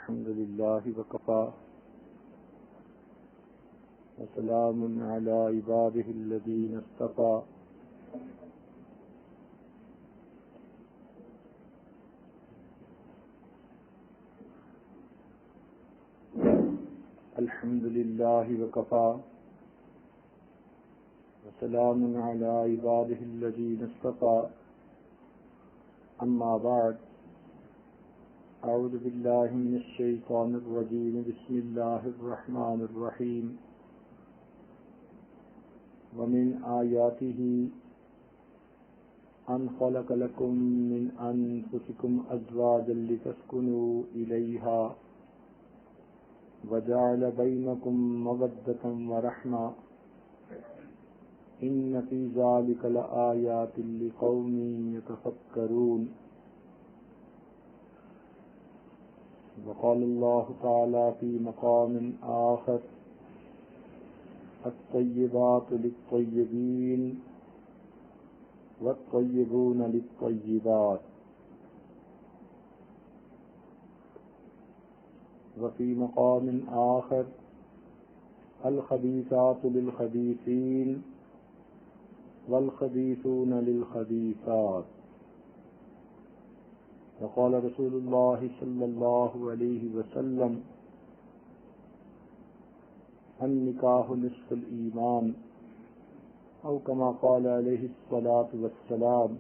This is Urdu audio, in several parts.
الحمد لله وكفى وسلام على عباده الذين اصطفى الحمد لله وكفى وسلام على عباده الذين اصطفى أما بعد أعوذ بالله من الشيطان الرجيم بسم الله الرحمن الرحيم ومن آياته أن خلق لكم من أنفسكم أزواجا لتسكنوا إليها وجعل بينكم مودة ورحمة إن في ذلك لآيات لقوم يتفكرون وقال الله تعالى في مقام آخر الطيبات للطيبين والطيبون للطيبات وفي مقام آخر الخبيثات للخبيثين والخبيثون للخبيثات وقال رسول الله صلى الله عليه وسلم النكاح نصف الإيمان أو كما قال عليه الصلاة والسلام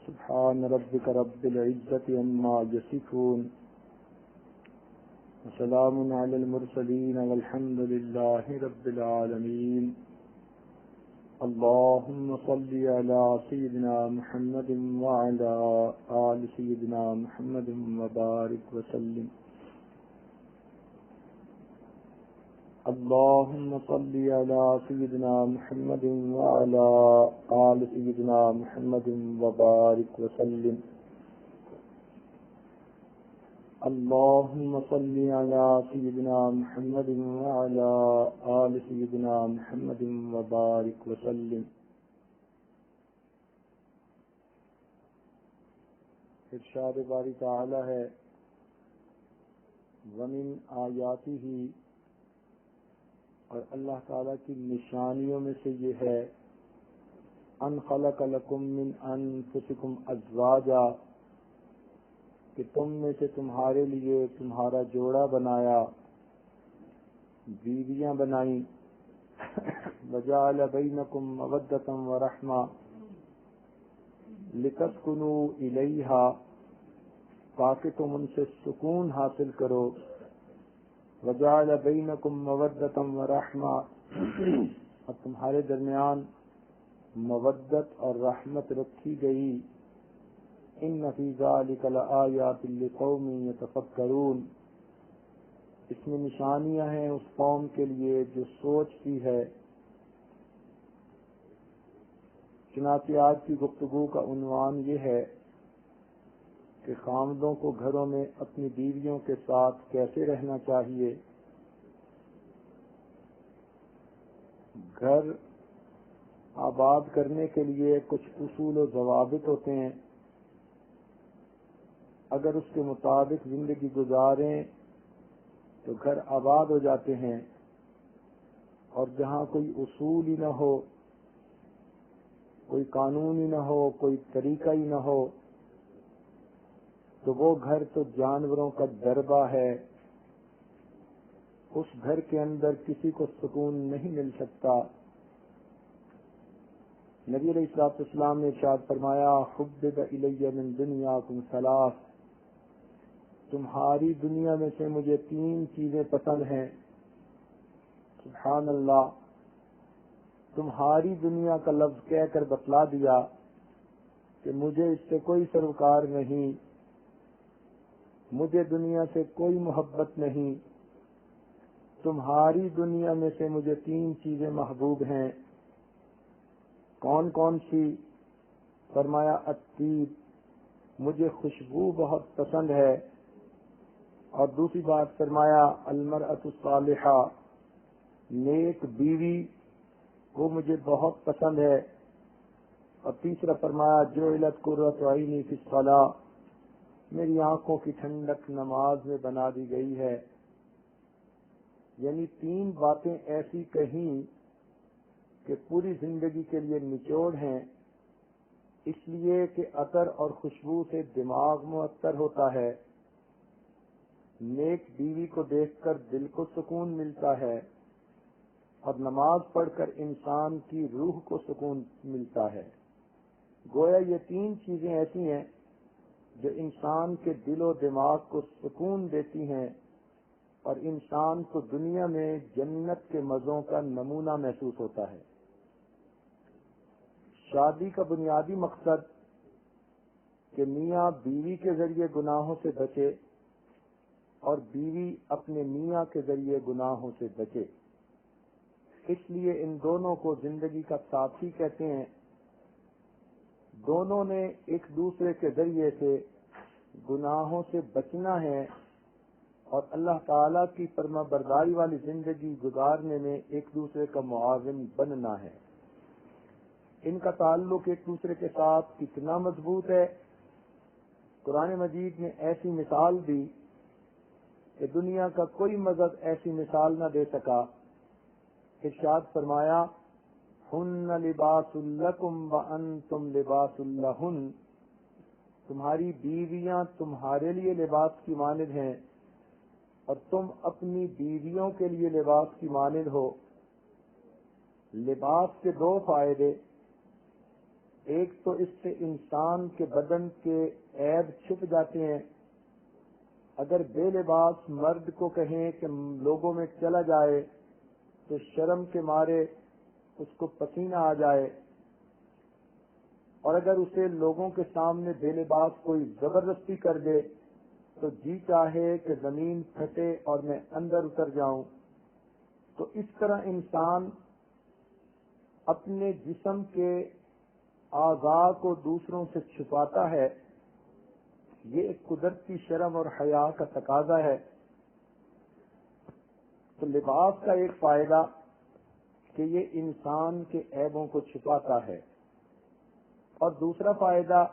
سبحان ربك رب العزة عما يصفون وسلام على المرسلين والحمد لله رب العالمين اللهم صل على سيدنا محمد وعلى آل سيدنا محمد وبارك وسلم اللهم صل على سيدنا محمد وعلى آل سيدنا محمد وبارك وسلم اللهم صل على سيدنا محمد وعلى آل سيدنا محمد وبارك وسلم. ارشاد باری تعالی ہے ومن آیاتہ، اور اللہ تعالی کی نشانیوں میں سے یہ ہے ان خلق لکم من انفسکم ازواجا، کہ تم میں سے تمہارے لیے تمہارا جوڑا بنایا، بیویاں بنائیں، وجعل بینکم مودۃ ورحمہ لتسکنوا الیہا، تاکہ تم ان سے سکون حاصل کرو، وجعل بینکم مودۃ ورحمہ، اور تمہارے درمیان مودت اور رحمت رکھی گئی، ان فی ذلک لآیات لقوم یتفکرون، اس میں نشانیاں ہیں اس قوم کے لیے جو سوچتی ہے۔ چنانچہ آج کی گفتگو کا عنوان یہ ہے کہ خامدوں کو گھروں میں اپنی بیویوں کے ساتھ کیسے رہنا چاہیے۔ گھر آباد کرنے کے لیے کچھ اصول و ضوابط ہوتے ہیں، اگر اس کے مطابق زندگی گزاریں تو گھر آباد ہو جاتے ہیں، اور جہاں کوئی اصول ہی نہ ہو، کوئی قانون ہی نہ ہو، کوئی طریقہ ہی نہ ہو، تو وہ گھر تو جانوروں کا دربہ ہے، اس گھر کے اندر کسی کو سکون نہیں مل سکتا۔ نبی علیہ السلام نے ارشاد فرمایا حبب الی من دنیاکم ثلاث، تمہاری دنیا میں سے مجھے 3 چیزیں پسند ہیں۔ سبحان اللہ، تمہاری دنیا کا لفظ کہہ کر بتلا دیا کہ مجھے اس سے کوئی سروکار نہیں، مجھے دنیا سے کوئی محبت نہیں، تمہاری دنیا میں سے مجھے 3 چیزیں محبوب ہیں۔ کون کون سی؟ فرمایا الطیب، مجھے خوشبو بہت پسند ہے، اور دوسری بات فرمایا المرأۃ الصالحہ، نیک بیوی، وہ مجھے بہت پسند ہے، اور تیسرا فرمایا جعلت قرۃ عینی فی الصلاۃ، میری آنکھوں کی ٹھنڈک نماز میں بنا دی گئی ہے. یعنی 3 باتیں ایسی کہیں کہ پوری زندگی کے لیے نچوڑ ہیں، اس لیے کہ عطر اور خوشبو سے دماغ معطر ہوتا ہے، نیک بیوی کو دیکھ کر دل کو سکون ملتا ہے، اور نماز پڑھ کر انسان کی روح کو سکون ملتا ہے. گویا یہ 3 چیزیں ایسی ہیں جو انسان کے دل و دماغ کو سکون دیتی ہیں اور انسان کو دنیا میں جنت کے مزوں کا نمونہ محسوس ہوتا ہے. شادی کا بنیادی مقصد کہ میاں بیوی کے ذریعے گناہوں سے بچے اور بیوی اپنے میاں کے ذریعے گناہوں سے بچے. اس لیے ان دونوں کو زندگی کا ساتھی کہتے ہیں. دونوں نے ایک دوسرے کے ذریعے سے گناہوں سے بچنا ہے اور اللہ تعالی کی فرما برداری والی زندگی گزارنے میں ایک دوسرے کا معاون بننا ہے. ان کا تعلق ایک دوسرے کے ساتھ کتنا مضبوط ہے، قرآن مجید نے ایسی مثال دی کہ دنیا کا کوئی مذہب ایسی مثال نہ دے سکا. ارشاد فرمایا ہن لباس لکم وانتم لباس لہن، تمہاری بیویاں تمہارے لیے لباس کی مانند ہیں اور تم اپنی بیویوں کے لیے لباس کی مانند ہو. لباس کے 2 فائدے، ایک تو اس سے انسان کے بدن کے عیب چھپ جاتے ہیں. اگر بے لباس مرد کو کہیں کہ لوگوں میں چلا جائے تو شرم کے مارے اس کو پسینہ آ جائے، اور اگر اسے لوگوں کے سامنے بے لباس کوئی زبردستی کر دے تو جی چاہے کہ زمین پھٹے اور میں اندر اتر جاؤں. تو اس طرح انسان اپنے جسم کے اعضاء کو دوسروں سے چھپاتا ہے. یہ ایک قدرتی شرم اور حیا کا تقاضا ہے. تو لباس کا ایک فائدہ کہ یہ انسان کے عیبوں کو چھپاتا ہے، اور دوسرا فائدہ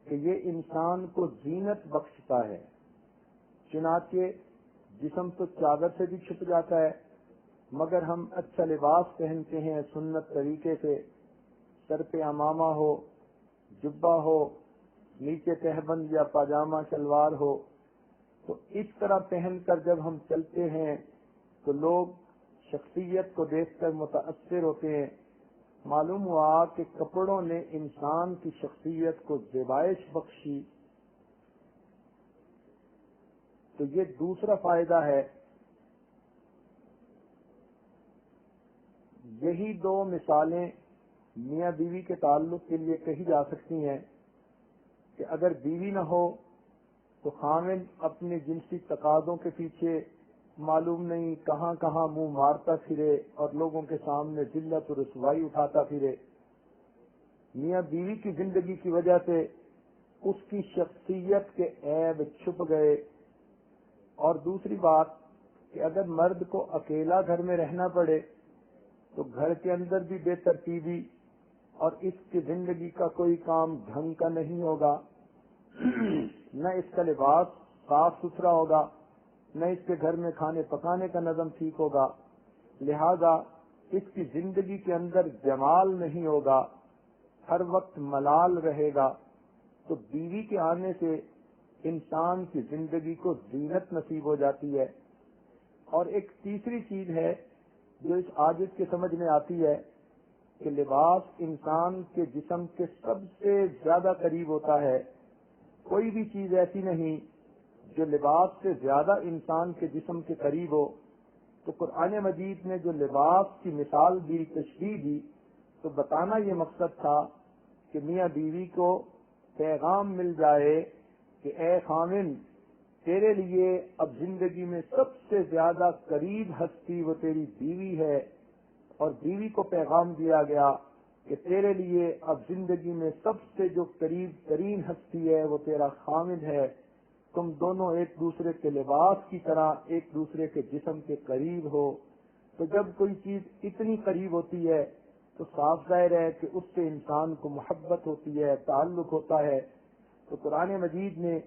کہ یہ انسان کو زینت بخشتا ہے. چنانچہ جسم تو چادر سے بھی چھپ جاتا ہے، مگر ہم اچھا لباس پہنتے ہیں سنت طریقے سے، سر پہ امامہ ہو، جبہ ہو، نیچے تہبند یا پاجامہ شلوار ہو، تو اس طرح پہن کر جب ہم چلتے ہیں تو لوگ شخصیت کو دیکھ کر متاثر ہوتے ہیں. معلوم ہوا کہ کپڑوں نے انسان کی شخصیت کو زیبائش بخشی. تو یہ دوسرا فائدہ ہے. یہی 2 مثالیں میاں بیوی کے تعلق کے لیے کہی جا سکتی ہیں کہ اگر بیوی نہ ہو تو خاوند اپنے جنسی تقاضوں کے پیچھے معلوم نہیں کہاں کہاں منہ مارتا پھرے اور لوگوں کے سامنے ذلت و رسوائی اٹھاتا پھرے. میاں بیوی کی زندگی کی وجہ سے اس کی شخصیت کے عیب چھپ گئے. اور دوسری بات کہ اگر مرد کو اکیلا گھر میں رہنا پڑے تو گھر کے اندر بھی بے ترتیبی اور اس کی زندگی کا کوئی کام ڈھنگ کا نہیں ہوگا، نہ اس کا لباس صاف ستھرا ہوگا، نہ اس کے گھر میں کھانے پکانے کا نظم ٹھیک ہوگا. لہذا اس کی زندگی کے اندر جمال نہیں ہوگا، ہر وقت ملال رہے گا. تو بیوی کے آنے سے انسان کی زندگی کو زینت نصیب ہو جاتی ہے. اور ایک تیسری چیز ہے جو اس عاجز کے سمجھ میں آتی ہے کہ لباس انسان کے جسم کے سب سے زیادہ قریب ہوتا ہے. کوئی بھی چیز ایسی نہیں جو لباس سے زیادہ انسان کے جسم کے قریب ہو. تو قرآن مجید نے جو لباس کی مثال دی، تشبیہ دی، تو بتانا یہ مقصد تھا کہ میاں بیوی کو پیغام مل جائے کہ اے خاوند، تیرے لیے اب زندگی میں سب سے زیادہ قریب ہستی وہ تیری بیوی ہے، اور بیوی کو پیغام دیا گیا کہ تیرے لیے اب زندگی میں سب سے جو قریب ترین ہستی ہے وہ تیرا خاوند ہے. تم دونوں ایک دوسرے کے لباس کی طرح ایک دوسرے کے جسم کے قریب ہو. تو جب کوئی چیز اتنی قریب ہوتی ہے تو صاف ظاہر ہے کہ اس سے انسان کو محبت ہوتی ہے، تعلق ہوتا ہے. تو قرآن مجید نے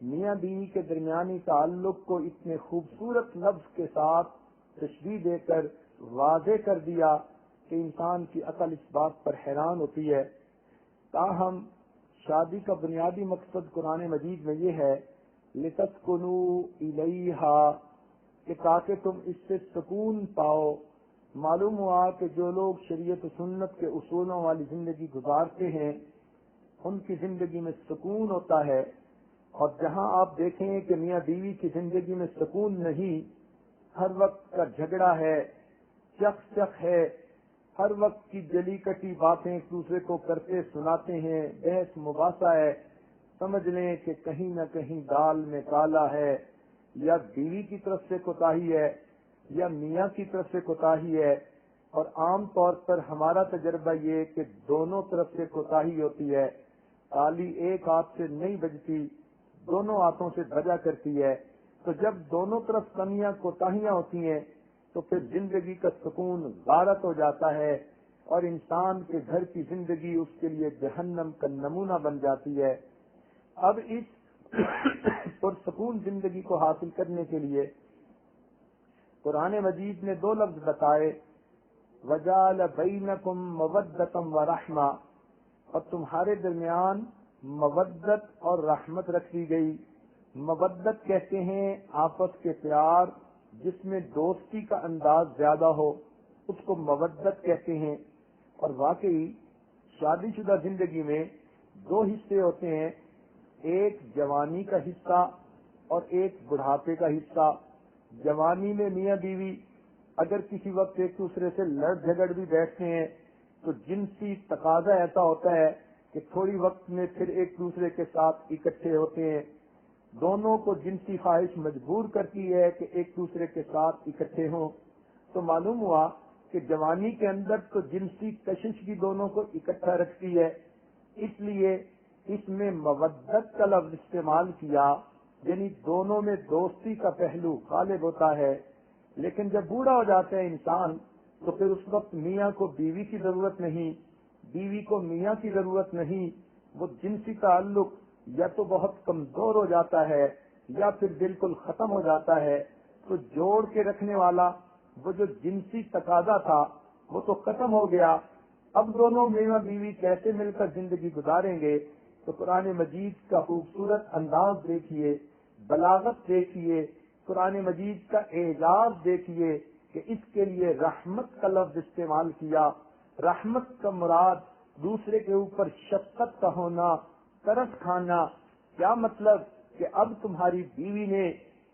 میاں بیوی کے درمیانی تعلق کو اتنے خوبصورت لفظ کے ساتھ تشبیہ دے کر واضح کر دیا کہ انسان کی عقل اس بات پر حیران ہوتی ہے۔ تاہم شادی کا بنیادی مقصد قرآن مجید میں یہ ہے لِتَسْكُنُوا إِلَيْهَا، کہ تاکہ تم اس سے سکون پاؤ۔ معلوم ہوا کہ جو لوگ شریعت و سنت کے اصولوں والی زندگی گزارتے ہیں ان کی زندگی میں سکون ہوتا ہے، اور جہاں آپ دیکھیں کہ میاں بیوی کی زندگی میں سکون نہیں، ہر وقت کا جھگڑا ہے، چک ہے، ہر وقت کی جلی کٹی باتیں ایک دوسرے کو کرتے سناتے ہیں، بحث مباحثہ ہے، سمجھ لیں کہ کہیں نہ کہیں دال میں کالا ہے، یا بیوی کی طرف سے کوتاہی ہے یا میاں کی طرف سے کوتاہی ہے۔ اور عام طور پر ہمارا تجربہ یہ کہ دونوں طرف سے کوتاہی ہوتی ہے، تالی ایک ہاتھ سے نہیں بجتی، دونوں ہاتھوں سے بجا کرتی ہے۔ تو جب دونوں طرف کمیاں کوتاہیاں ہوتی ہیں تو پھر زندگی کا سکون غارت ہو جاتا ہے، اور انسان کے گھر کی زندگی اس کے لیے جہنم کا نمونہ بن جاتی ہے۔ اب اس پرسکون زندگی کو حاصل کرنے کے لیے قرآن مجید نے دو لفظ بتائے، وَجَعَلَ بَيْنَكُمْ مَوَدَّةً وَرَحْمَةً، اور تمہارے درمیان مودت اور رحمت رکھ دی گئی۔ مودت کہتے ہیں آپس کے پیار، جس میں دوستی کا انداز زیادہ ہو، اس کو مودت کہتے ہیں۔ اور واقعی شادی شدہ زندگی میں دو حصے ہوتے ہیں، ایک جوانی کا حصہ اور ایک بڑھاپے کا حصہ۔ جوانی میں میاں بیوی اگر کسی وقت ایک دوسرے سے لڑ جھگڑ بھی بیٹھتے ہیں تو جنسی تقاضا ایسا ہوتا ہے کہ تھوڑی وقت میں پھر ایک دوسرے کے ساتھ اکٹھے ہوتے ہیں، دونوں کو جنسی خواہش مجبور کرتی ہے کہ ایک دوسرے کے ساتھ اکٹھے ہوں۔ تو معلوم ہوا کہ جوانی کے اندر تو جنسی کشش بھی دونوں کو اکٹھا رکھتی ہے، اس لیے اس میں مودت کا لفظ استعمال کیا، یعنی دونوں میں دوستی کا پہلو غالب ہوتا ہے۔ لیکن جب بوڑھا ہو جاتا ہے انسان تو پھر اس وقت میاں کو بیوی کی ضرورت نہیں، بیوی کو میاں کی ضرورت نہیں، وہ جنسی تعلق یا تو بہت کمزور ہو جاتا ہے یا پھر بالکل ختم ہو جاتا ہے۔ تو جوڑ کے رکھنے والا وہ جو جنسی تقاضا تھا وہ تو ختم ہو گیا۔ اب دونوں میاں بیوی کیسے مل کر زندگی گزاریں گے؟ تو قرآن مجید کا خوبصورت انداز دیکھیے، بلاغت دیکھیے، قرآن مجید کا اعجاز دیکھیے کہ اس کے لیے رحمت کا لفظ استعمال کیا۔ رحمت کا مراد دوسرے کے اوپر شفقت کا ہونا، ترس کھانا۔ کیا مطلب کہ اب تمہاری بیوی نے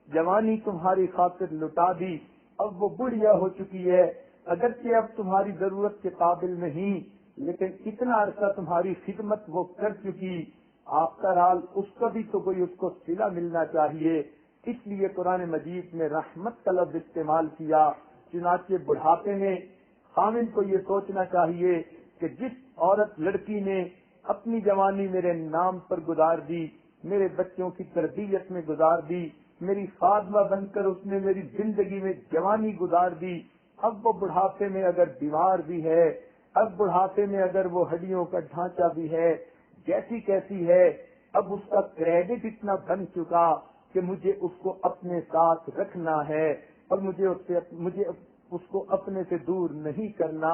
جوانی تمہاری خاطر لٹا دی، اب وہ بڑھیا ہو چکی ہے، اگرچہ اب تمہاری ضرورت کے قابل نہیں، لیکن اتنا عرصہ تمہاری خدمت وہ کر چکی، آفٹر آل اس کا بھی تو کوئی اس کو صلہ ملنا چاہیے۔ اس لیے قرآن مجید میں رحمت کا لفظ استعمال کیا۔ چنانچہ بڑھاپے میں خامن کو یہ سوچنا چاہیے کہ جس عورت لڑکی نے اپنی جوانی میرے نام پر گزار دی، میرے بچوں کی تربیت میں گزار دی، میری خادمہ بن کر اس نے میری زندگی میں جوانی گزار دی، اب وہ بڑھاپے میں اگر بیمار بھی ہے، اب بڑھاپے میں اگر وہ ہڈیوں کا ڈھانچہ بھی ہے، جیسی کیسی ہے، اب اس کا کریڈٹ اتنا بن چکا کہ مجھے اس کو اپنے ساتھ رکھنا ہے اور مجھے اس کو اپنے سے دور نہیں کرنا۔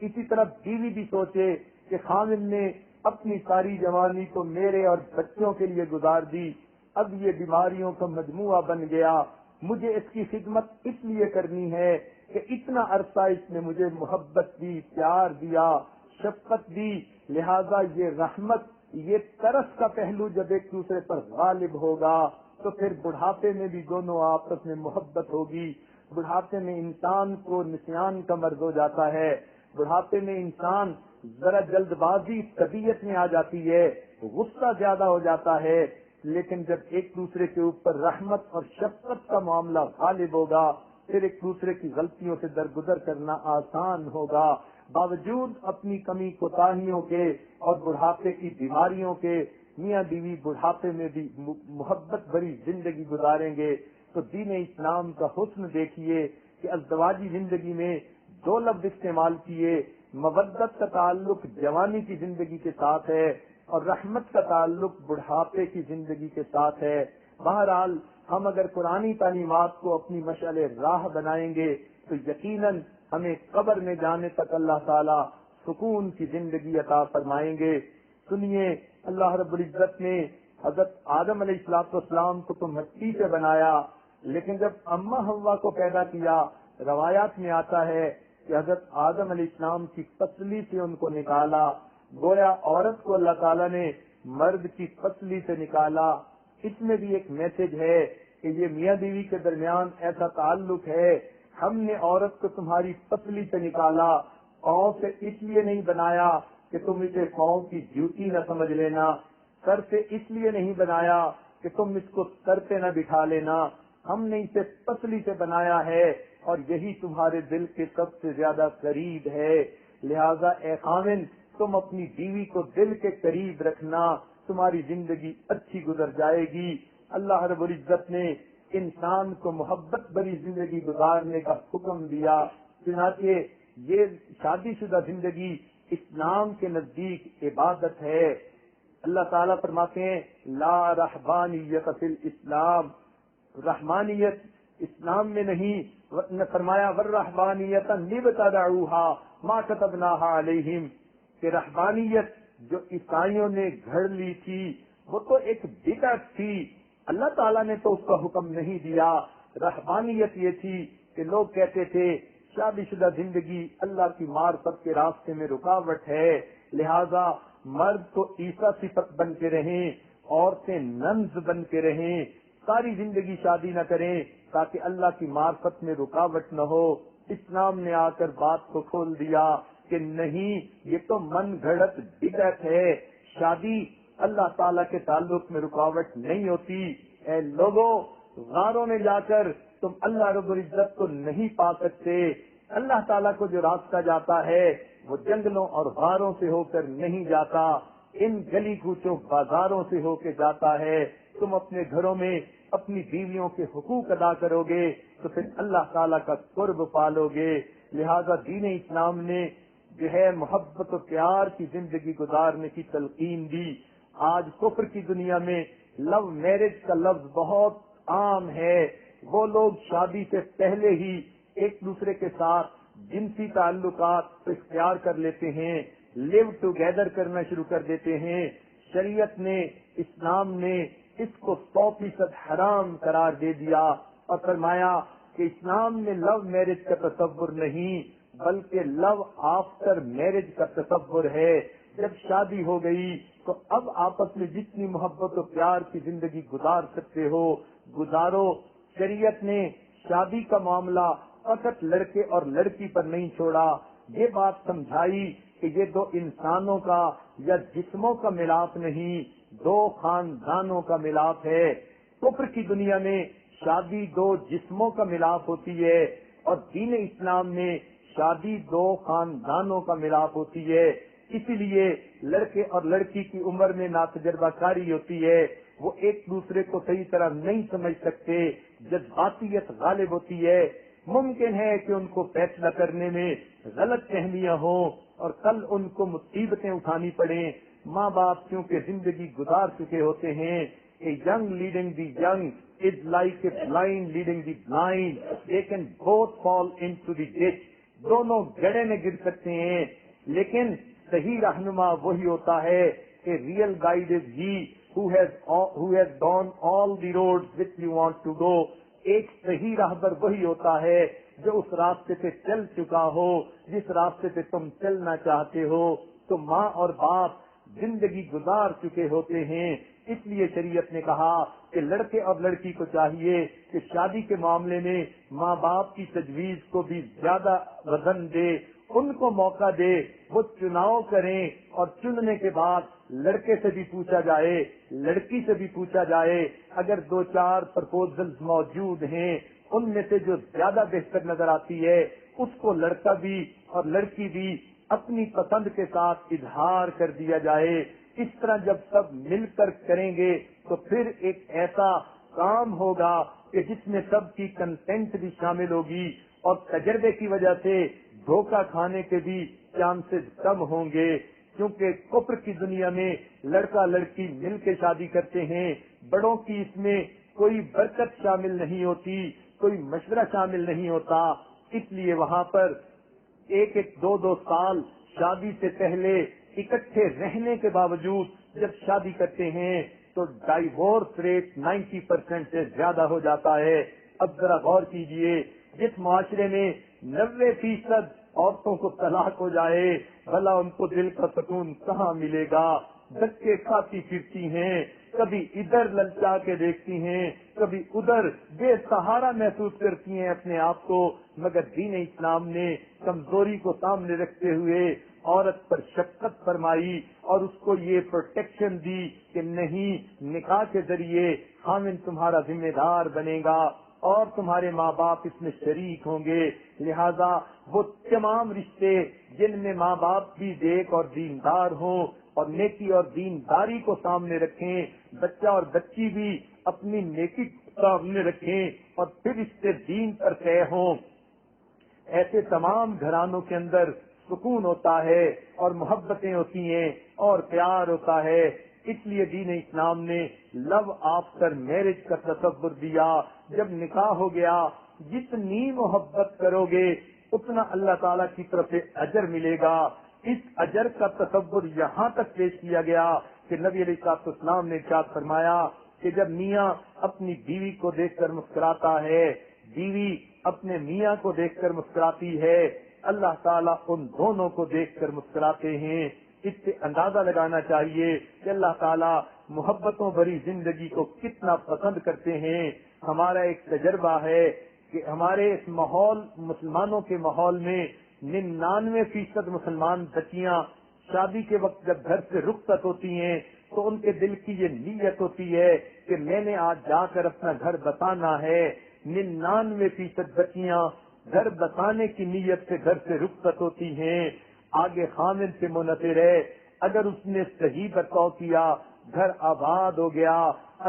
اسی طرح بیوی بھی سوچے کہ خامن نے اپنی ساری جوانی تو میرے اور بچوں کے لیے گزار دی، اب یہ بیماریوں کا مجموعہ بن گیا، مجھے اس کی خدمت اس لیے کرنی ہے کہ اتنا عرصہ اس نے مجھے محبت دی، پیار دیا، شفقت دی، لہذا یہ رحمت، یہ ترس کا پہلو جب ایک دوسرے پر غالب ہوگا تو پھر بڑھاپے میں بھی دونوں آپس میں محبت ہوگی۔ بڑھاپے میں انسان کو نسیان کا مرض ہو جاتا ہے، بڑھاپے میں انسان ذرا جلد بازی طبیعت میں آ جاتی ہے، غصہ زیادہ ہو جاتا ہے، لیکن جب ایک دوسرے کے اوپر رحمت اور شفقت کا معاملہ غالب ہوگا پھر ایک دوسرے کی غلطیوں سے درگزر کرنا آسان ہوگا۔ باوجود اپنی کمی کوتاہیوں کے اور بڑھاپے کی بیماریوں کے میاں بیوی بڑھاپے میں بھی محبت بھری زندگی گزاریں گے۔ تو دین اسلام کا حسن دیکھیے کہ ازدواجی زندگی میں دو لفظ استعمال کیے، مودت کا تعلق جوانی کی زندگی کے ساتھ ہے اور رحمت کا تعلق بڑھاپے کی زندگی کے ساتھ ہے۔ بہرحال ہم اگر قرآنی تعلیمات کو اپنی مشعل راہ بنائیں گے تو یقیناً ہمیں قبر میں جانے تک اللہ تعالیٰ سکون کی زندگی عطا فرمائیں گے۔ سنیے، اللہ رب العزت نے حضرت آدم علیہ السلام کو تو مٹی سے بنایا، لیکن جب اماں حوا کو پیدا کیا، روایات میں آتا ہے کہ حضرت آدم علیہ السلام کی پسلی سے ان کو نکالا، گویا عورت کو اللہ تعالیٰ نے مرد کی پسلی سے نکالا۔ اس میں بھی ایک میسج ہے کہ یہ میاں بیوی کے درمیان ایسا تعلق ہے، ہم نے عورت کو تمہاری پسلی سے نکالا، پاؤں سے اس لیے نہیں بنایا کہ تم اسے پاؤں کی جوتی نہ سمجھ لینا، سر سے اس لیے نہیں بنایا کہ تم اس کو سر پہ نہ بٹھا لینا، ہم نے اسے پسلی سے بنایا ہے اور یہی تمہارے دل کے سب سے زیادہ قریب ہے۔ لہذا اے خاوند، تم اپنی بیوی کو دل کے قریب رکھنا، تمہاری زندگی اچھی گزر جائے گی۔ اللہ رب العزت نے انسان کو محبت بھری زندگی گزارنے کا حکم دیا، چنانچہ یہ شادی شدہ زندگی اسلام کے نزدیک عبادت ہے۔ اللہ تعالیٰ فرماتے ہیں لا رہبانیت فی الاسلام، رحمانیت اسلام میں نہیں، فرمایا والرہبانیت ابتدعوہا ما کتبناہا علیہم، کہ رہبانیت جو عیسائیوں نے گھڑ لی تھی وہ تو ایک بدعت تھی، اللہ تعالیٰ نے تو اس کا حکم نہیں دیا۔ رہبانیت یہ تھی کہ لوگ کہتے تھے شادی شدہ زندگی اللہ کی معرفت کے راستے میں رکاوٹ ہے، لہذا مرد تو عیسیٰ صفت بن کے رہیں، عورتیں ننز بن کے رہیں، ساری زندگی شادی نہ کریں تاکہ اللہ کی معرفت میں رکاوٹ نہ ہو۔ اسلام نے آ کر بات کو کھول دیا کہ نہیں، یہ تو من گھڑت بدعت ہے، شادی اللہ تعالیٰ کے تعلق میں رکاوٹ نہیں ہوتی۔ اے لوگوں، غاروں میں جا کر تم اللہ رب العزت کو نہیں پا سکتے، اللہ تعالیٰ کو جو راستہ جاتا ہے وہ جنگلوں اور غاروں سے ہو کر نہیں جاتا، ان گلی کوچوں بازاروں سے ہو کے جاتا ہے۔ تم اپنے گھروں میں اپنی بیویوں کے حقوق ادا کرو گے تو پھر اللہ تعالیٰ کا قرب پالو گے۔ لہذا دین اسلام نے جو ہے محبت و پیار کی زندگی گزارنے کی تلقین دی۔ آج کفر کی دنیا میں لو میرج کا لفظ بہت عام ہے، وہ لوگ شادی سے پہلے ہی ایک دوسرے کے ساتھ جنسی تعلقات اختیار کر لیتے ہیں، لیو ٹوگیدر کرنا شروع کر دیتے ہیں۔ شریعت نے، اسلام نے اس کو 100% حرام قرار دے دیا اور فرمایا کہ اسلام میں لو میرج کا تصور نہیں بلکہ لو آفٹر میرج کا تصور ہے۔ جب شادی ہو گئی تو اب آپس میں جتنی محبت و پیار کی زندگی گزار سکتے ہو گزارو۔ شریعت نے شادی کا معاملہ فقط لڑکے اور لڑکی پر نہیں چھوڑا، یہ بات سمجھائی کہ یہ دو انسانوں کا یا جسموں کا ملاپ نہیں، دو خاندانوں کا ملاپ ہے۔ کفر کی دنیا میں شادی دو جسموں کا ملاپ ہوتی ہے اور دین اسلام میں شادی دو خاندانوں کا ملاپ ہوتی ہے۔ اسی لیے لڑکے اور لڑکی کی عمر میں ناتجربہ کاری ہوتی ہے، وہ ایک دوسرے کو صحیح طرح نہیں سمجھ سکتے، جذباتیت غالب ہوتی ہے، ممکن ہے کہ ان کو فیصلہ کرنے میں غلط فہمیاں ہوں اور کل ان کو مصیبتیں اٹھانی پڑیں۔ ماں باپ کیونکہ زندگی گزار چکے ہوتے ہیں، a young leading the young is like a blind leading the blind, they can both fall into the ditch، دونوں گڑھے میں گر سکتے ہیں، لیکن صحیح رہنما وہی ہوتا ہے کہ real guide is he who has gone all the roads which you want to go، ایک صحیح راہبر وہی ہوتا ہے جو اس راستے سے چل چکا ہو جس راستے سے تم چلنا چاہتے ہو۔ تو ماں اور باپ زندگی گزار چکے ہوتے ہیں، اس لیے شریعت نے کہا کہ لڑکے اور لڑکی کو چاہیے کہ شادی کے معاملے میں ماں باپ کی تجویز کو بھی زیادہ وزن دے، ان کو موقع دے، وہ چناؤ کریں اور چننے کے بعد لڑکے سے بھی پوچھا جائے، لڑکی سے بھی پوچھا جائے، اگر 2-4 پرپوزلز موجود ہیں ان میں سے جو زیادہ بہتر نظر آتی ہے اس کو لڑکا بھی اور لڑکی بھی اپنی پسند کے ساتھ اظہار کر دیا جائے۔ اس طرح جب سب مل کر کریں گے تو پھر ایک ایسا کام ہوگا کہ جس میں سب کی کنسنٹ بھی شامل ہوگی اور تجربے کی وجہ سے دھوکہ کھانے کے بھی چانسز کم ہوں گے۔ کیونکہ کفر کی دنیا میں لڑکا لڑکی مل کے شادی کرتے ہیں، بڑوں کی اس میں کوئی برکت شامل نہیں ہوتی، کوئی مشورہ شامل نہیں ہوتا، اس لیے وہاں پر ایک ایک دو دو سال شادی سے پہلے اکٹھے رہنے کے باوجود جب شادی کرتے ہیں تو ڈائیورس ریٹ 90% سے زیادہ ہو جاتا ہے۔ اب ذرا غور کیجئے، جس معاشرے میں 90% عورتوں کو طلاق ہو جائے، بھلا ان کو دل کا سکون کہاں ملے گا؟ دھکے کھاتی پھرتی ہیں، کبھی ادھر للچا کے دیکھتی ہیں، کبھی ادھر بے سہارا محسوس کرتی ہیں اپنے آپ کو، مگر دین اسلام نے کمزوری کو سامنے رکھتے ہوئے عورت پر شفقت فرمائی اور اس کو یہ پروٹیکشن دی کہ نہیں، نکاح کے ذریعے خاوند تمہارا ذمہ دار بنے گا اور تمہارے ماں باپ اس میں شریک ہوں گے، لہذا وہ تمام رشتے جن میں ماں باپ بھی نیک اور دیندار ہوں اور نیکی اور دینداری کو سامنے رکھیں، بچہ اور بچی بھی اپنی نیکی کو سامنے رکھیں اور پھر اس سے دین پر طے ہوں، ایسے تمام گھرانوں کے اندر سکون ہوتا ہے اور محبتیں ہوتی ہیں اور پیار ہوتا ہے۔ اس لیے دین اسلام نے لو آفٹر میرج کا تصور دیا۔ جب نکاح ہو گیا، جتنی محبت کرو گے اتنا اللہ تعالیٰ کی طرف سے اجر ملے گا۔ اس اجر کا تصور یہاں تک پیش کیا گیا کہ نبی علیہ السلام نے ارشاد فرمایا کہ جب میاں اپنی بیوی کو دیکھ کر مسکراتا ہے، بیوی اپنے میاں کو دیکھ کر مسکراتی ہے، اللہ تعالیٰ ان دونوں کو دیکھ کر مسکراتے ہیں۔ اس سے اندازہ لگانا چاہیے کہ اللہ تعالیٰ محبتوں بھری زندگی کو کتنا پسند کرتے ہیں۔ ہمارا ایک تجربہ ہے کہ ہمارے اس ماحول، مسلمانوں کے ماحول میں 99% مسلمان بچیاں شادی کے وقت جب گھر سے رخصت ہوتی ہیں تو ان کے دل کی یہ نیت ہوتی ہے کہ میں نے آج جا کر اپنا گھر بسانا ہے۔ 99% بچیاں گھر بسانے کی نیت سے گھر سے رخصت ہوتی ہیں، آگے خامد سے منحصر ہے۔ اگر اس نے صحیح برتاؤ کیا، گھر آباد ہو گیا،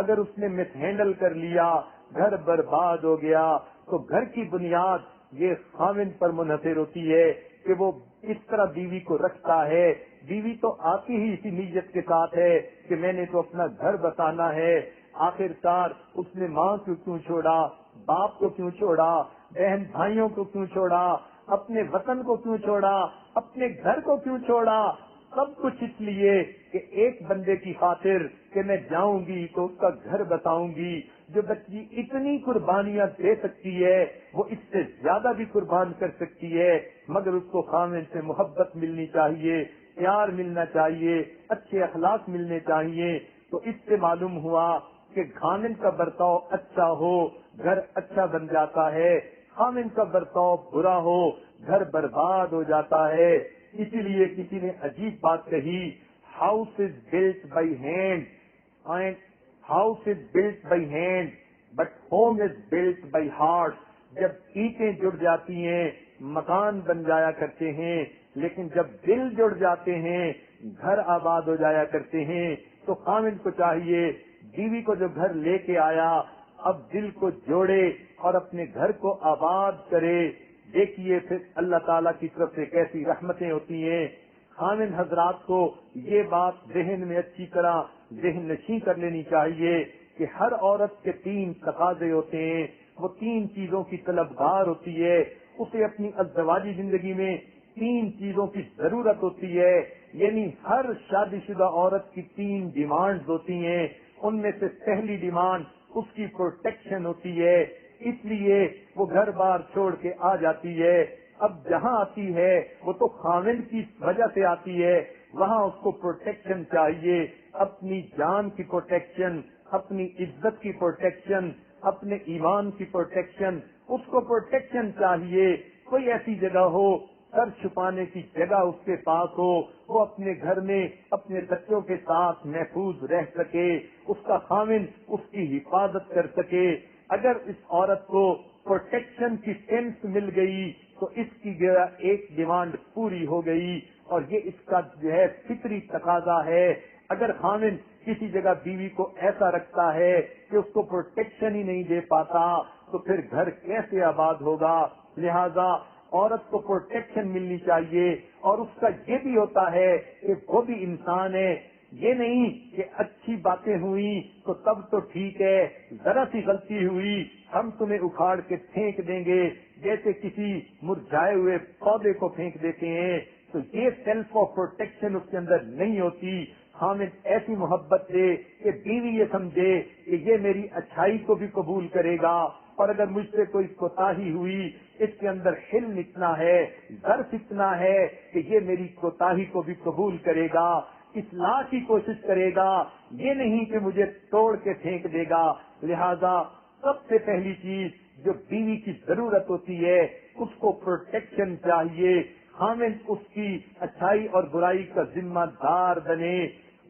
اگر اس نے مس ہینڈل کر لیا، گھر برباد ہو گیا۔ تو گھر کی بنیاد یہ خامد پر منحصر ہوتی ہے کہ وہ اس طرح بیوی کو رکھتا ہے۔ بیوی تو آتی ہی اسی نیت کے ساتھ ہے کہ میں نے تو اپنا گھر بسانا ہے۔ آخر کار اس نے ماں کو کیوں چھوڑا، باپ کو کیوں چھوڑا، بہن بھائیوں کو کیوں چھوڑا، اپنے وطن کو کیوں چھوڑا، اپنے گھر کو کیوں چھوڑا؟ سب کچھ اس لیے کہ ایک بندے کی خاطر کہ میں جاؤں گی تو اس کا گھر بتاؤں گی۔ جو بچی اتنی قربانیاں دے سکتی ہے وہ اس سے زیادہ بھی قربان کر سکتی ہے، مگر اس کو خامد سے محبت ملنی چاہیے، پیار ملنا چاہیے، اچھے اخلاق ملنے چاہیے۔ تو اس سے معلوم ہوا کہ خامد کا برتاؤ اچھا ہو گھر اچھا بن جاتا ہے، خامد کا برتاؤ برا ہو گھر برباد ہو جاتا ہے۔ اسی لیے کسی نے عجیب بات کہی، house is built by hand house is built by hand but home is built by heart. جب اینٹیں جڑ جاتی ہیں مکان بن جایا کرتے ہیں، لیکن جب دل جڑ جاتے ہیں گھر آباد ہو جایا کرتے ہیں۔ تو خامد کو چاہیے بیوی کو جو گھر لے کے آیا اب دل کو جوڑے اور اپنے گھر کو آباد کرے۔ دیکھیے پھر اللہ تعالیٰ کی طرف سے کیسی رحمتیں ہوتی ہیں۔ خامد حضرات کو یہ بات ذہن میں اچھی طرح ذہن نشین کر لینی چاہیے کہ ہر عورت کے 3 تقاضے ہوتے ہیں، وہ 3 چیزوں کی طلبگار ہوتی ہے۔ اسے اپنی ازدواجی زندگی میں 3 چیزوں کی ضرورت ہوتی ہے، یعنی ہر شادی شدہ عورت کی 3 ڈیمانڈز ہوتی ہیں۔ ان میں سے پہلی ڈیمانڈ اس کی پروٹیکشن ہوتی ہے، اس لیے وہ گھر بار چھوڑ کے آ جاتی ہے۔ اب جہاں آتی ہے وہ تو خامد کی وجہ سے آتی ہے، وہاں اس کو پروٹیکشن چاہیے، اپنی جان کی پروٹیکشن، اپنی عزت کی پروٹیکشن، اپنے ایمان کی پروٹیکشن، اس کو پروٹیکشن چاہیے۔ کوئی ایسی جگہ ہو، سر چھپانے کی جگہ اس کے پاس ہو، وہ اپنے گھر میں اپنے بچوں کے ساتھ محفوظ رہ سکے، اس کا خامد اس کی حفاظت کر سکے۔ اگر اس عورت کو پروٹیکشن کی سینس مل گئی تو اس کی ایک ڈیمانڈ پوری ہو گئی، اور یہ اس کا جو ہے فطری تقاضا ہے۔ اگر خامد کسی جگہ بیوی کو ایسا رکھتا ہے کہ اس کو پروٹیکشن ہی نہیں دے پاتا تو پھر گھر کیسے آباد ہوگا؟ لہذا عورت کو پروٹیکشن ملنی چاہیے، اور اس کا یہ بھی ہوتا ہے کہ وہ بھی انسان ہے، یہ نہیں کہ اچھی باتیں ہوئی تو تب تو ٹھیک ہے، ذرا سی غلطی ہوئی ہم تمہیں اکھاڑ کے پھینک دیں گے جیسے کسی مرجھائے ہوئے پودے کو پھینک دیتے ہیں. تو یہ سیلف آف پروٹیکشن اس کے اندر نہیں ہوتی. خامد ایسی محبت دے کہ بیوی یہ سمجھے کہ یہ میری اچھائی کو بھی قبول کرے گا، اور اگر مجھ سے کوئی کوتاہی ہوئی اس کے اندر حلم اتنا ہے، ظرف اتنا ہے کہ یہ میری کوتاہی کو بھی قبول کرے گا، اصلاح کی کوشش کرے گا، یہ نہیں کہ مجھے توڑ کے پھینک دے گا. لہذا سب سے پہلی چیز جو بیوی کی ضرورت ہوتی ہے اس کو پروٹیکشن چاہیے. خامد اس کی اچھائی اور برائی کا ذمہ دار بنے،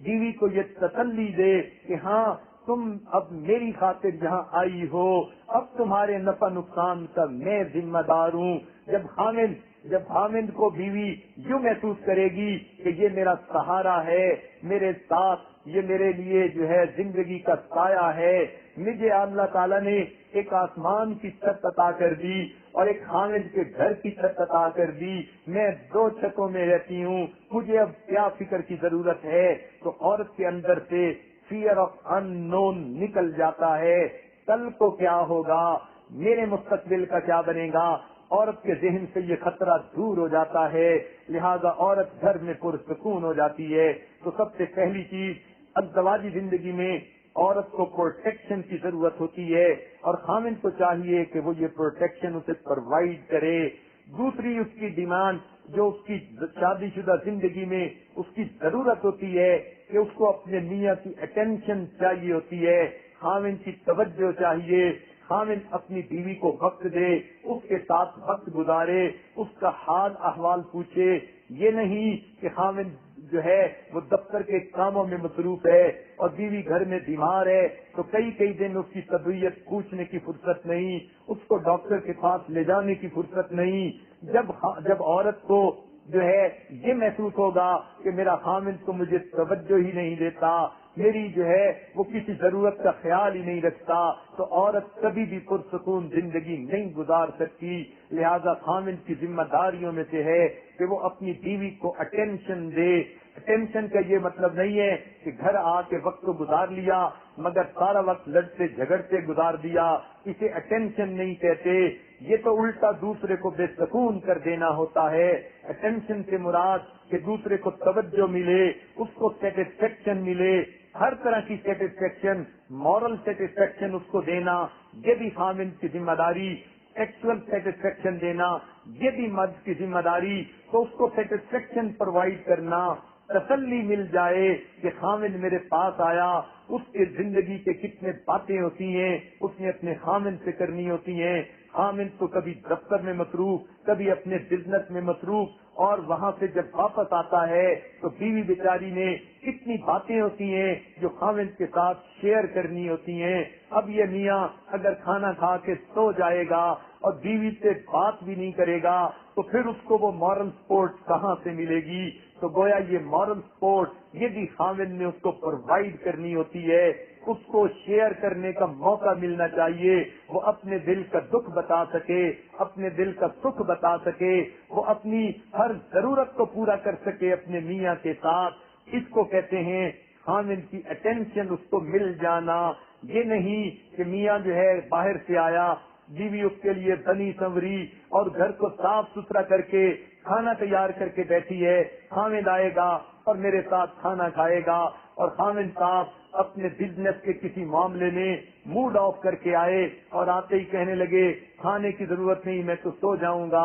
بیوی کو یہ تسلی دے کہ ہاں تم اب میری خاطر یہاں آئی ہو، اب تمہارے نفع نقصان کا میں ذمہ دار ہوں. جب حامد کو بیوی یوں محسوس کرے گی کہ یہ میرا سہارا ہے، میرے ساتھ، یہ میرے لیے جو ہے زندگی کا سایہ ہے، مجھے اللہ تعالیٰ نے ایک آسمان کی چھت عطا کر دی اور ایک حامد کے گھر کی چھت عطا کر دی، میں 2 چھتوں میں رہتی ہوں، مجھے اب کیا فکر کی ضرورت ہے. تو عورت کے اندر سے فیئر آف ان نون نکل جاتا ہے. کل کو کیا ہوگا، میرے مستقبل کا کیا بنے گا، عورت کے ذہن سے یہ خطرہ دور ہو جاتا ہے. لہذا عورت گھر میں پرسکون ہو جاتی ہے. تو سب سے پہلی چیز ازدواجی زندگی میں عورت کو پروٹیکشن کی ضرورت ہوتی ہے، اور خامن کو چاہیے کہ وہ یہ پروٹیکشن اسے پرووائڈ کرے. دوسری اس کی ڈیمانڈ جو اس کی شادی شدہ زندگی میں اس کی ضرورت ہوتی ہے کہ اس کو اپنے میاں کی اٹینشن چاہیے ہوتی ہے، خامن کی توجہ چاہیے. خامن اپنی بیوی کو وقت دے، اس کے ساتھ وقت گزارے، اس کا حال احوال پوچھے. یہ نہیں کہ خامن جو ہے وہ دفتر کے کاموں میں مصروف ہے اور بیوی گھر میں بیمار ہے تو کئی دن اس کی طبیعت پوچھنے کی فرصت نہیں، اس کو ڈاکٹر کے پاس لے جانے کی فرصت نہیں. جب عورت کو جو ہے یہ محسوس ہوگا کہ میرا خامن تو مجھے توجہ ہی نہیں دیتا، میری جو ہے وہ کسی ضرورت کا خیال ہی نہیں رکھتا، تو عورت کبھی بھی پرسکون زندگی نہیں گزار سکتی. لہذا خامن کی ذمہ داریوں میں سے ہے کہ وہ اپنی بیوی کو اٹینشن دے. اٹینشن کا یہ مطلب نہیں ہے کہ گھر آ کے وقت کو گزار لیا مگر سارا وقت لڑتے جھگڑتے گزار دیا، اسے اٹینشن نہیں کہتے. یہ تو الٹا دوسرے کو بے سکون کر دینا ہوتا ہے. اٹینشن سے مراد کہ دوسرے کو توجہ ملے، اس کو سیٹسفیکشن ملے، ہر طرح کی سیٹسفیکشن، مورل سیٹسفیکشن اس کو دینا، یہ بھی خامن کی ذمہ داری. سیکسول سیٹسفیکشن دینا یہ بھی مرد کی ذمہ داری. تو اس کو سیٹسفیکشن پرووائڈ کرنا، تسلی مل جائے کہ خامن میرے پاس آیا، اس کے زندگی کے کتنے باتیں ہوتی ہیں اس نے اپنے خامن سے کرنی ہوتی ہیں. خامن تو کبھی دفتر میں مصروف، کبھی اپنے بزنس میں مصروف، اور وہاں سے جب واپس آتا ہے تو بیوی بیچاری نے کتنی باتیں ہوتی ہیں جو خامن کے ساتھ شیئر کرنی ہوتی ہیں. اب یہ میاں اگر کھانا کھا کے سو جائے گا اور بیوی سے بات بھی نہیں کرے گا تو پھر اس کو وہ مورل سپورٹ کہاں سے ملے گی. تو گویا یہ مورل سپورٹ یہ بھی خامن نے اس کو پرووائڈ کرنی ہوتی ہے. اس کو شیئر کرنے کا موقع ملنا چاہیے، وہ اپنے دل کا دکھ بتا سکے، اپنے دل کا سکھ بتا سکے، وہ اپنی ہر ضرورت کو پورا کر سکے اپنے میاں کے ساتھ. اس کو کہتے ہیں خامن کی اٹینشن اس کو مل جانا. یہ نہیں کہ میاں جو ہے باہر سے آیا، بیوی اس کے لیے بنی سنوری اور گھر کو صاف ستھرا کر کے کھانا تیار کر کے بیٹھی ہے، خامن آئے گا اور میرے ساتھ کھانا کھائے گا، اور خامن صاحب اپنے بزنس کے کسی معاملے میں موڈ آف کر کے آئے اور آتے ہی کہنے لگے کھانے کی ضرورت نہیں میں تو سو جاؤں گا.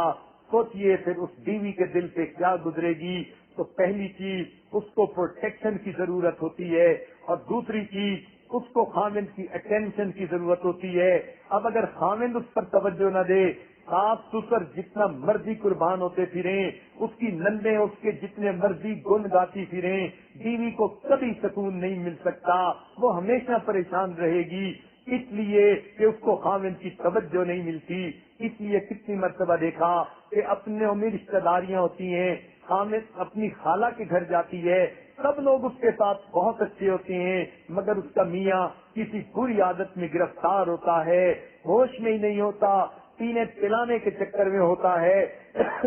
سوچئے پھر اس بیوی کے دل پہ کیا گزرے گی. تو پہلی چیز اس کو پروٹیکشن کی ضرورت ہوتی ہے، اور دوسری چیز اس کو خامند کی اٹینشن کی ضرورت ہوتی ہے. اب اگر خامند اس پر توجہ نہ دے، صاف ستھر جتنا مرضی قربان ہوتے پھریں، اس کی نندیں اس کے جتنے مرضی گن گاتی پھریں، بیوی کو کبھی سکون نہیں مل سکتا، وہ ہمیشہ پریشان رہے گی، اس لیے کہ اس کو خامند کی توجہ نہیں ملتی. اس لیے کتنی مرتبہ دیکھا کہ اپنے میں رشتہ داریاں ہوتی ہیں، خامند اپنی خالہ کے گھر جاتی ہے، سب لوگ اس کے ساتھ بہت اچھے ہوتے ہیں، مگر اس کا میاں کسی بری عادت میں گرفتار ہوتا ہے، ہوش میں ہی نہیں ہوتا، پینے پلانے کے چکر میں ہوتا ہے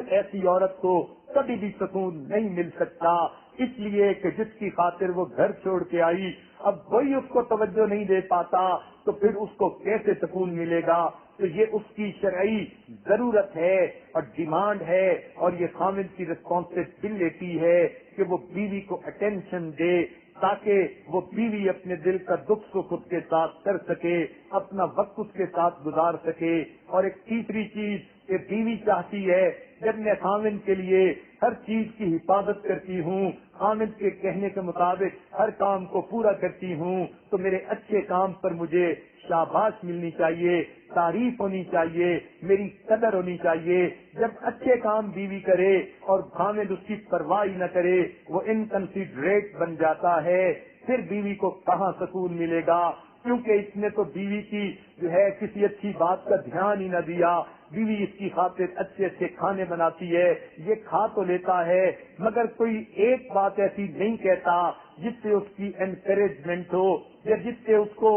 ایسی عورت کو کبھی بھی سکون نہیں مل سکتا، اس لیے کہ جس کی خاطر وہ گھر چھوڑ کے آئی اب وہی اس کو توجہ نہیں دے پاتا تو پھر اس کو کیسے سکون ملے گا؟ تو یہ اس کی شرعی ضرورت ہے اور ڈیمانڈ ہے، اور یہ خامد کی ریسپانسبلٹی ہے کہ وہ بیوی کو اٹینشن دے تاکہ وہ بیوی اپنے دل کا دکھ سکھ اس کے ساتھ کر سکے، اپنا وقت اس کے ساتھ گزار سکے۔ اور ایک تیسری چیز کہ بیوی چاہتی ہے جب میں خامد کے لیے ہر چیز کی حفاظت کرتی ہوں، خامد کے کہنے کے مطابق ہر کام کو پورا کرتی ہوں، تو میرے اچھے کام پر مجھے شاباش ملنی چاہیے، تعریف ہونی چاہیے، میری قدر ہونی چاہیے۔ جب اچھے کام بیوی کرے اور خامد اس کی پرواہ نہ کرے، وہ انکنسیڈریٹ بن جاتا ہے، پھر بیوی کو کہاں سکون ملے گا؟ کیونکہ اس نے تو بیوی کی جو ہے کسی اچھی بات کا دھیان ہی نہ دیا۔ بیوی اس کی خاطر اچھے اچھے کھانے بناتی ہے، یہ کھا تو لیتا ہے مگر کوئی ایک بات ایسی نہیں کہتا جس سے اس کی انکریجمنٹ ہو یا جس سے اس کو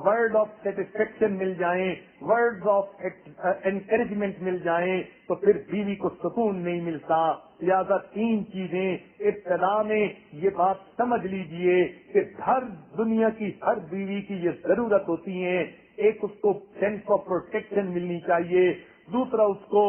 ورڈ آف سیٹسفیکشن مل جائیں، ورڈ آف انکریجمنٹ مل جائیں، تو پھر بیوی کو سکون نہیں ملتا۔ لہذا تین چیزیں ابتدا میں یہ بات سمجھ لیجئے کہ ہر دنیا کی ہر بیوی کی یہ ضرورت ہوتی ہے۔ ایک اس کو سینس آف پروٹیکشن ملنی چاہیے، دوسرا اس کو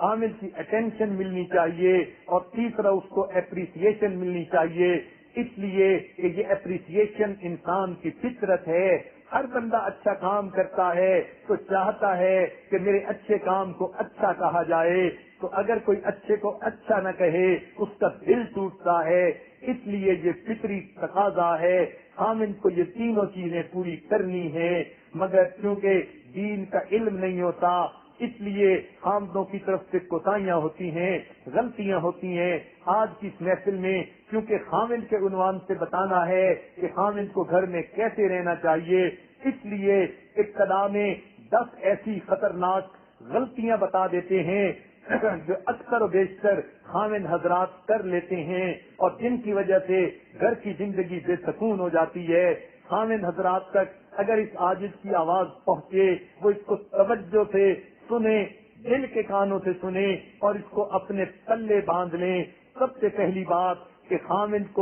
عامل کی اٹینشن ملنی چاہیے، اور تیسرا اس کو اپریسیشن ملنی چاہیے۔ اس لیے کہ یہ اپریسیشن انسان کی فطرت ہے۔ ہر بندہ اچھا کام کرتا ہے تو چاہتا ہے کہ میرے اچھے کام کو اچھا کہا جائے، تو اگر کوئی اچھے کو اچھا نہ کہے اس کا دل ٹوٹتا ہے۔ اس لیے یہ فطری تقاضا ہے، خامن کو یہ تینوں چیزیں پوری کرنی ہیں، مگر چونکہ دین کا علم نہیں ہوتا اس لیے خامدوں کی طرف سے کوتاہیاں ہوتی ہیں، غلطیاں ہوتی ہیں۔ آج کی اس محفل میں کیونکہ خامد کے عنوان سے بتانا ہے کہ خامد کو گھر میں کیسے رہنا چاہیے، اس لیے ابتدا میں 10 ایسی خطرناک غلطیاں بتا دیتے ہیں جو اکثر و بیشتر خامد حضرات کر لیتے ہیں اور جن کی وجہ سے گھر کی زندگی بے سکون ہو جاتی ہے۔ خامد حضرات تک اگر اس عاجز کی آواز پہنچے، وہ اس کو توجہ سے سنیں، دل کے کانوں سے سنیں اور اس کو اپنے پلے باندھ لیں۔ سب سے پہلی بات کہ خامد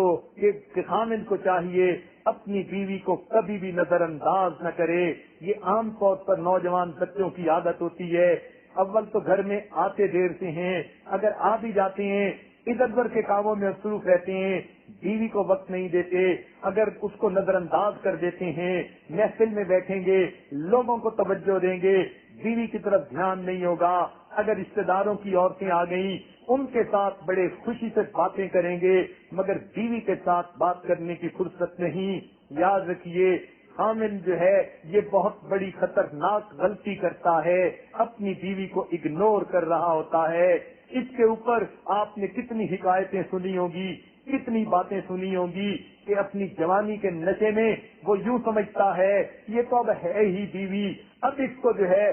کو چاہیے اپنی بیوی کو کبھی بھی نظر انداز نہ کرے۔ یہ عام طور پر نوجوان بچوں کی عادت ہوتی ہے، اول تو گھر میں آتے دیر سے ہیں، اگر آ بھی جاتے ہیں ادھر ادھر کے کاموں میں مصروف رہتے ہیں، بیوی کو وقت نہیں دیتے، اگر اس کو نظر انداز کر دیتے ہیں، محفل میں بیٹھیں گے، لوگوں کو توجہ دیں گے، بیوی کی طرف دھیان نہیں ہوگا۔ اگر رشتہ داروں کی عورتیں آ گئیں ان کے ساتھ بڑے خوشی سے باتیں کریں گے مگر بیوی کے ساتھ بات کرنے کی فرصت نہیں۔ یاد رکھیے خامد جو ہے یہ بہت بڑی خطرناک غلطی کرتا ہے، اپنی بیوی کو اگنور کر رہا ہوتا ہے۔ اس کے اوپر آپ نے کتنی حکایتیں سنی ہوں گی، کتنی باتیں سنی ہوں گی کہ اپنی جوانی کے نشے میں وہ یوں سمجھتا ہے یہ تو اب ہے ہی بیوی، اب اس کو جو ہے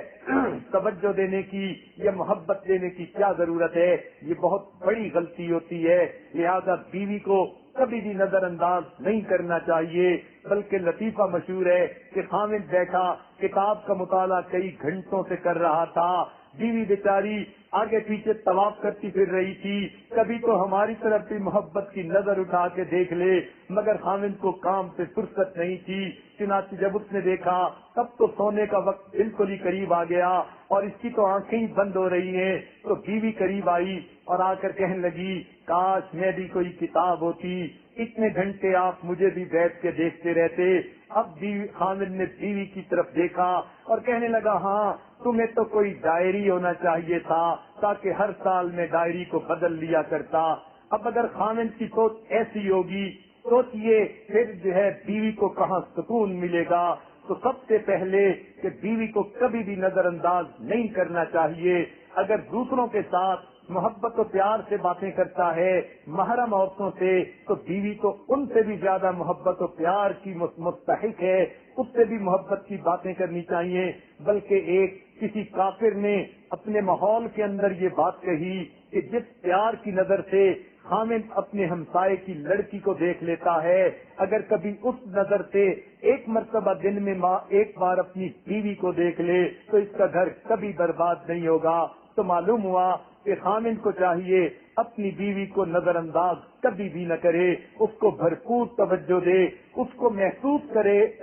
توجہ دینے کی یا محبت دینے کی کیا ضرورت ہے۔ یہ بہت بڑی غلطی ہوتی ہے، لہذا بیوی کو کبھی بھی نظر انداز نہیں کرنا چاہیے۔ بلکہ لطیفہ مشہور ہے کہ خامد بیٹھا کتاب کا مطالعہ کئی گھنٹوں سے کر رہا تھا، بیوی بیچاری آگے پیچھے طواف کرتی پھر رہی تھی، کبھی تو ہماری طرف بھی محبت کی نظر اٹھا کے دیکھ لے، مگر خامد کو کام سے فرصت نہیں تھی۔ چنانچہ جب اس نے دیکھا تب تو سونے کا وقت بالکل ہی قریب آ گیا اور اس کی تو آنکھیں ہی بند ہو رہی ہیں، تو بیوی قریب آئی اور آ کر کہنے لگی کاش میں بھی کوئی کتاب ہوتی، اتنے گھنٹے آپ مجھے بھی بیٹھ کے دیکھتے رہتے۔ اب خامد نے بیوی کی طرف دیکھا اور کہنے لگا ہاں تمہیں تو کوئی ڈائری ہونا چاہیے تھا تاکہ ہر سال میں ڈائری کو بدل لیا کرتا۔ اب اگر خامد کی سوچ ایسی ہوگی سوچئے پھر جو ہے بیوی کو کہاں سکون ملے گا۔ تو سب سے پہلے کہ بیوی کو کبھی بھی نظر انداز نہیں کرنا چاہیے۔ اگر دوسروں کے ساتھ محبت و پیار سے باتیں کرتا ہے محرم عورتوں سے، تو بیوی تو ان سے بھی زیادہ محبت و پیار کی مستحق ہے، اس سے بھی محبت کی باتیں کرنی چاہیے۔ بلکہ ایک کسی کافر نے اپنے ماحول کے اندر یہ بات کہی کہ جس پیار کی نظر سے خامد اپنے ہمسائے کی لڑکی کو دیکھ لیتا ہے، اگر کبھی اس نظر سے ایک مرتبہ دن میں ایک بار اپنی بیوی کو دیکھ لے تو اس کا گھر کبھی برباد نہیں ہوگا۔ تو معلوم ہوا کہ خامد کو چاہیے اپنی بیوی کو نظر انداز کبھی بھی نہ کرے، اس کو بھرپور توجہ دے، اس کو محسوس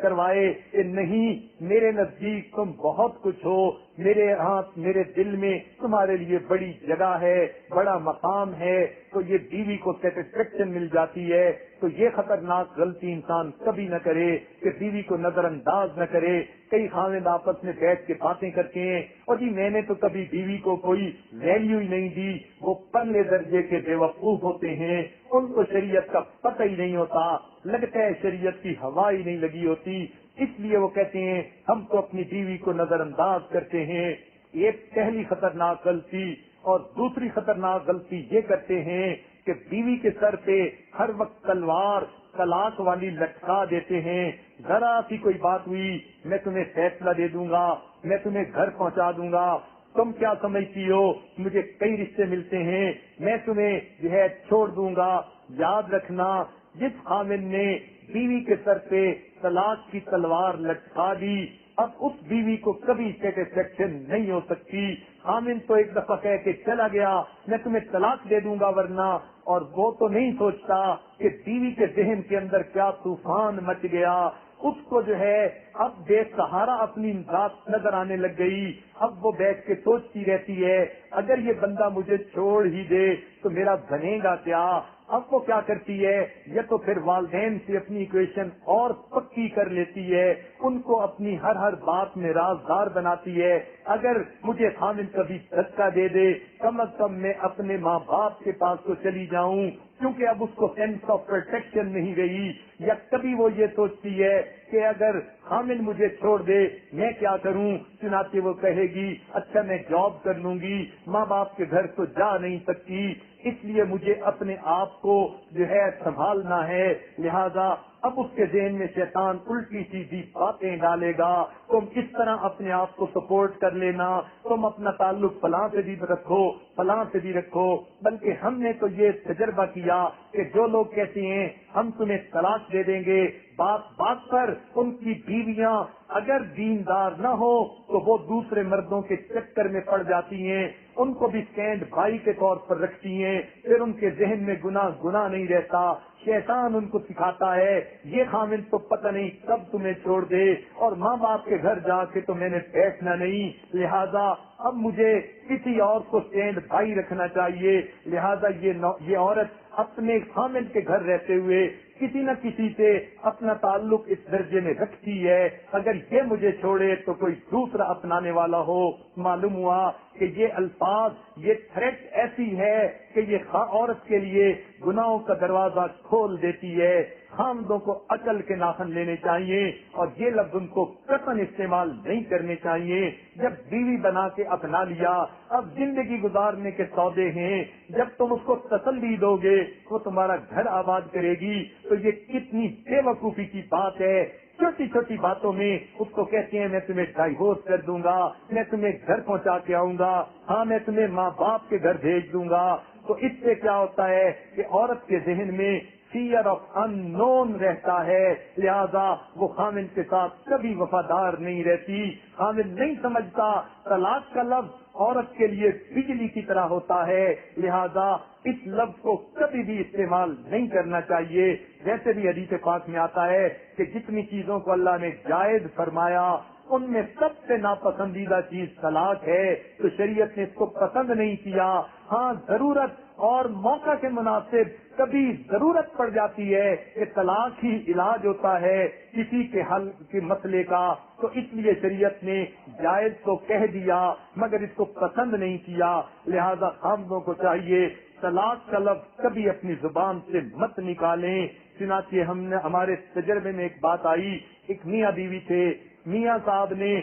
کروائے کہ نہیں، میرے نزدیک تم بہت کچھ ہو، میرے ہاتھ میرے دل میں تمہارے لیے بڑی جگہ ہے، بڑا مقام ہے، تو یہ بیوی کو سیٹسفیکشن مل جاتی ہے۔ تو یہ خطرناک غلطی انسان کبھی نہ کرے کہ بیوی کو نظر انداز نہ کرے۔ کئی خاوند آپس میں بیٹھ کے باتیں کرتے ہیں، اور جی میں نے تو کبھی بیوی کو کوئی ویلیو ہی نہیں دی، وہ پرلے درجے کے بے وقوف ہوتے ہیں، ان کو شریعت کا پتہ ہی نہیں ہوتا، لگتا ہے شریعت کی ہوا ہی نہیں لگی ہوتی، اس لیے وہ کہتے ہیں ہم تو اپنی بیوی کو نظر انداز کرتے ہیں۔ ایک پہلی خطرناک غلطی، اور دوسری خطرناک غلطی یہ کرتے ہیں کہ بیوی کے سر پہ ہر وقت تلوار طلاق والی لٹکا دیتے ہیں۔ ذرا سی کوئی بات ہوئی، میں تمہیں فیصلہ دے دوں گا، میں تمہیں گھر پہنچا دوں گا، تم کیا سمجھتی ہو، مجھے کئی رشتے ملتے ہیں، میں تمہیں جو ہے چھوڑ دوں گا۔ یاد رکھنا، جس خامن نے بیوی کے سر پہ طلاق کی تلوار لٹکا دی، اب اس بیوی کو کبھی سیٹسفیکشن نہیں ہو سکتی۔ خامن تو ایک دفعہ کہہ کے چلا گیا میں تمہیں طلاق دے دوں گا ورنہ، اور وہ تو نہیں سوچتا کہ بیوی کے ذہن کے اندر کیا طوفان مچ گیا۔ اس کو جو ہے اب بے سہارا اپنی ذات نظر آنے لگ گئی، اب وہ بیٹھ کے سوچتی رہتی ہے اگر یہ بندہ مجھے چھوڑ ہی دے تو میرا بنے گا کیا۔ اب وہ کیا کرتی ہے، یا تو پھر والدین سے اپنی ایکویشن اور پکی کر لیتی ہے، ان کو اپنی ہر بات میں رازدار بناتی ہے، اگر مجھے خامن کبھی دھکا دے دے کم از کم میں اپنے ماں باپ کے پاس تو چلی جاؤں، کیونکہ اب اس کو سینس آف پروٹیکشن نہیں رہی۔ یا کبھی وہ یہ سوچتی ہے کہ اگر خامن مجھے چھوڑ دے میں کیا کروں، چنانچہ وہ کہے گی اچھا میں جاب کر لوں گی، ماں باپ کے گھر تو جا نہیں سکتی، اس لیے مجھے اپنے آپ کو جو ہے سنبھالنا ہے، لہذا اب اس کے ذہن میں شیطان الٹی سیدھی باتیں ڈالے گا، تم اس طرح اپنے آپ کو سپورٹ کر لینا، تم اپنا تعلق فلاں سے بھی رکھو فلاں سے بھی رکھو۔ بلکہ ہم نے تو یہ تجربہ کیا کہ جو لوگ کہتے ہیں ہم تمہیں طلاق دے دیں گے، بات پر ان کی بیویاں اگر دیندار نہ ہو تو وہ دوسرے مردوں کے چکر میں پڑ جاتی ہیں، ان کو بھی اسٹینڈ بائی کے طور پر رکھتی ہیں، پھر ان کے ذہن میں گناہ نہیں رہتا، شیطان ان کو سکھاتا ہے یہ خامن تو پتہ نہیں کب تمہیں چھوڑ دے، اور ماں باپ کے گھر جا کے تو میں نے بیٹھنا نہیں، لہذا اب مجھے کسی اور کو اسٹینڈ بائی رکھنا چاہیے، لہذا یہ عورت اپنے خامن کے گھر رہتے ہوئے کسی نہ کسی سے اپنا تعلق اس درجے میں رکھتی ہے، اگر یہ مجھے چھوڑے تو کوئی دوسرا اپنانے والا ہو۔ معلوم ہوا کہ یہ الفاظ، یہ تھریٹ ایسی ہے کہ یہ عورت کے لیے گناہوں کا دروازہ کھول دیتی ہے۔ خامدوں کو عقل کے ناخن لینے چاہیے اور یہ لفظ ان کو قطعاً استعمال نہیں کرنے چاہیے۔ جب بیوی بنا کے اپنا لیا، اب زندگی گزارنے کے سودے ہیں، جب تم اس کو تسلی دو گے وہ تمہارا گھر آباد کرے گی، تو یہ کتنی بے وقوفی کی بات ہے۔ چھوٹی چھوٹی باتوں میں اس کو کہتے ہیں میں تمہیں ڈائیورس کر دوں گا، میں تمہیں گھر پہنچا کے آؤں گا، ہاں میں تمہیں ماں باپ کے گھر بھیج دوں گا۔ تو اس سے کیا ہوتا ہے کہ عورت کے ذہن میں فیئر آف ان نون رہتا ہے، لہذا وہ خامن کے ساتھ کبھی وفادار نہیں رہتی۔ خامن نہیں سمجھتا طلاق کا لفظ عورت کے لیے بجلی کی طرح ہوتا ہے، لہذا اس لفظ کو کبھی بھی استعمال نہیں کرنا چاہیے۔ ویسے بھی حدیث پاک میں آتا ہے کہ جتنی چیزوں کو اللہ نے جائز فرمایا ان میں سب سے ناپسندیدہ چیز طلاق ہے، تو شریعت نے اس کو پسند نہیں کیا۔ ہاں ضرورت اور موقع کے مناسب کبھی ضرورت پڑ جاتی ہے کہ طلاق ہی علاج ہوتا ہے کسی کے حل کے مسئلے کا، تو اس لیے شریعت نے جائز تو کہہ دیا مگر اس کو پسند نہیں کیا، لہذا خامدوں کو چاہیے طلاق کا لفظ کبھی اپنی زبان سے مت نکالیں۔ چنانچہ ہمارے تجربے میں ایک بات آئی، ایک میاں بیوی تھے، میاں صاحب نے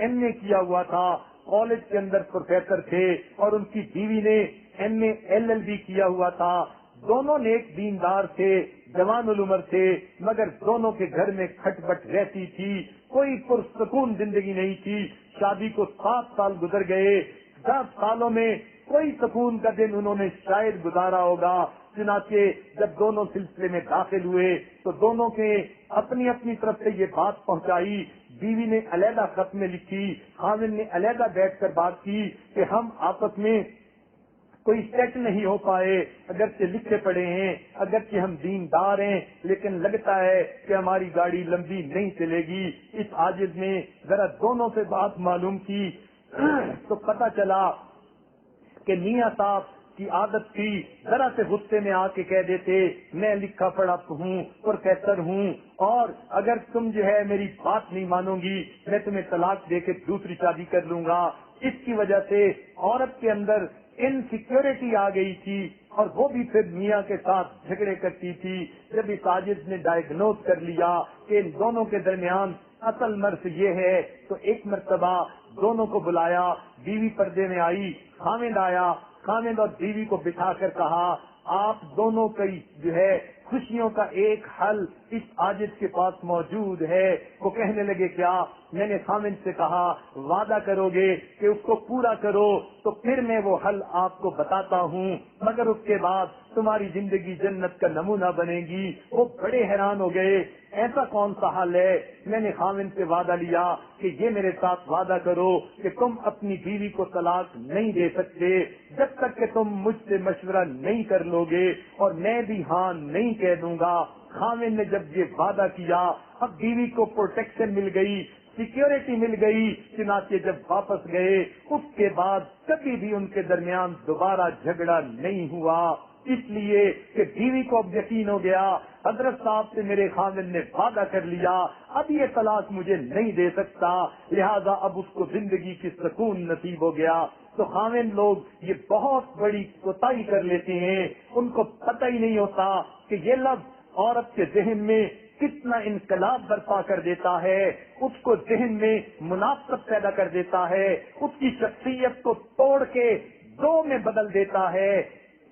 MA کیا ہوا تھا، کالج کے اندر پروفیسر تھے، اور ان کی بیوی نے MA LLB کیا ہوا تھا، دونوں نیک دیندار تھے، جوان العمر تھے، مگر دونوں کے گھر میں کھٹ بٹ رہتی تھی، کوئی پرسکون زندگی نہیں تھی۔ شادی کو 7 سال گزر گئے، 10 سالوں میں کوئی سکون کا دن انہوں نے شاید گزارا ہوگا۔ چنانچہ جب دونوں سلسلے میں داخل ہوئے تو دونوں کے اپنی اپنی طرف سے یہ بات پہنچائی. بیوی نے علیحدہ خط میں لکھی, خاوند نے علیحدہ بیٹھ کر بات کی کہ ہم آپس میں کوئی سیٹ نہیں ہو پائے, اگرچہ لکھے پڑے ہیں, اگرچہ ہم دیندار ہیں, لیکن لگتا ہے کہ ہماری گاڑی لمبی نہیں چلے گی. اس عاجز نے ذرا دونوں سے بات معلوم کی تو پتہ چلا کہ میاں صاحب کی عادت تھی ذرا سے غصے میں آ کے کہہ دیتے میں لکھا پڑھا ہوں, پروفیسر ہوں, اور اگر تم جو ہے میری بات نہیں مانو گی میں تمہیں طلاق دے کے دوسری شادی کر لوں گا. اس کی وجہ سے عورت کے اندر انسیکیورٹی آ گئی تھی اور وہ بھی پھر میاں کے ساتھ جھگڑے کرتی تھی. جب اس عاجز نے ڈائگنوز کر لیا کہ ان دونوں کے درمیان اصل مرض یہ ہے تو ایک مرتبہ دونوں کو بلایا, بیوی پردے میں آئی, خاوند آیا, خاوند اور بیوی کو بٹھا کر کہا آپ دونوں کی جو ہے خوشیوں کا ایک حل اس عاجز کے پاس موجود ہے. وہ کہنے لگے کیا؟ میں نے خاوند سے کہا وعدہ کرو گے کہ اس کو پورا کرو تو پھر میں وہ حل آپ کو بتاتا ہوں, مگر اس کے بعد تمہاری زندگی جنت کا نمونہ بنے گی. وہ بڑے حیران ہو گئے, ایسا کون سا حل ہے؟ میں نے خاوند سے وعدہ لیا کہ یہ میرے ساتھ وعدہ کرو کہ تم اپنی بیوی کو طلاق نہیں دے سکتے جب تک کہ تم مجھ سے مشورہ نہیں کر لو گے, اور میں بھی ہاں نہیں کہہ دوں گا. خاوند نے جب یہ وعدہ کیا, اب بیوی کو پروٹیکشن مل گئی, سیکیورٹی مل گئی. چنانچہ جب واپس گئے اس کے بعد کبھی بھی ان کے درمیان دوبارہ جھگڑا نہیں ہوا, اس لیے کہ بیوی کو اب یقین ہو گیا حضرت صاحب سے میرے خاوند نے وعدہ کر لیا اب یہ طلاق مجھے نہیں دے سکتا, لہذا اب اس کو زندگی کی سکون نصیب ہو گیا. تو خاوند لوگ یہ بہت بڑی کوتاہی کر لیتے ہیں, ان کو پتہ ہی نہیں ہوتا کہ یہ لفظ عورت کے ذہن میں کتنا انقلاب برپا کر دیتا ہے, اس کو ذہن میں منافقت پیدا کر دیتا ہے, اس کی شخصیت کو توڑ کے دو میں بدل دیتا ہے,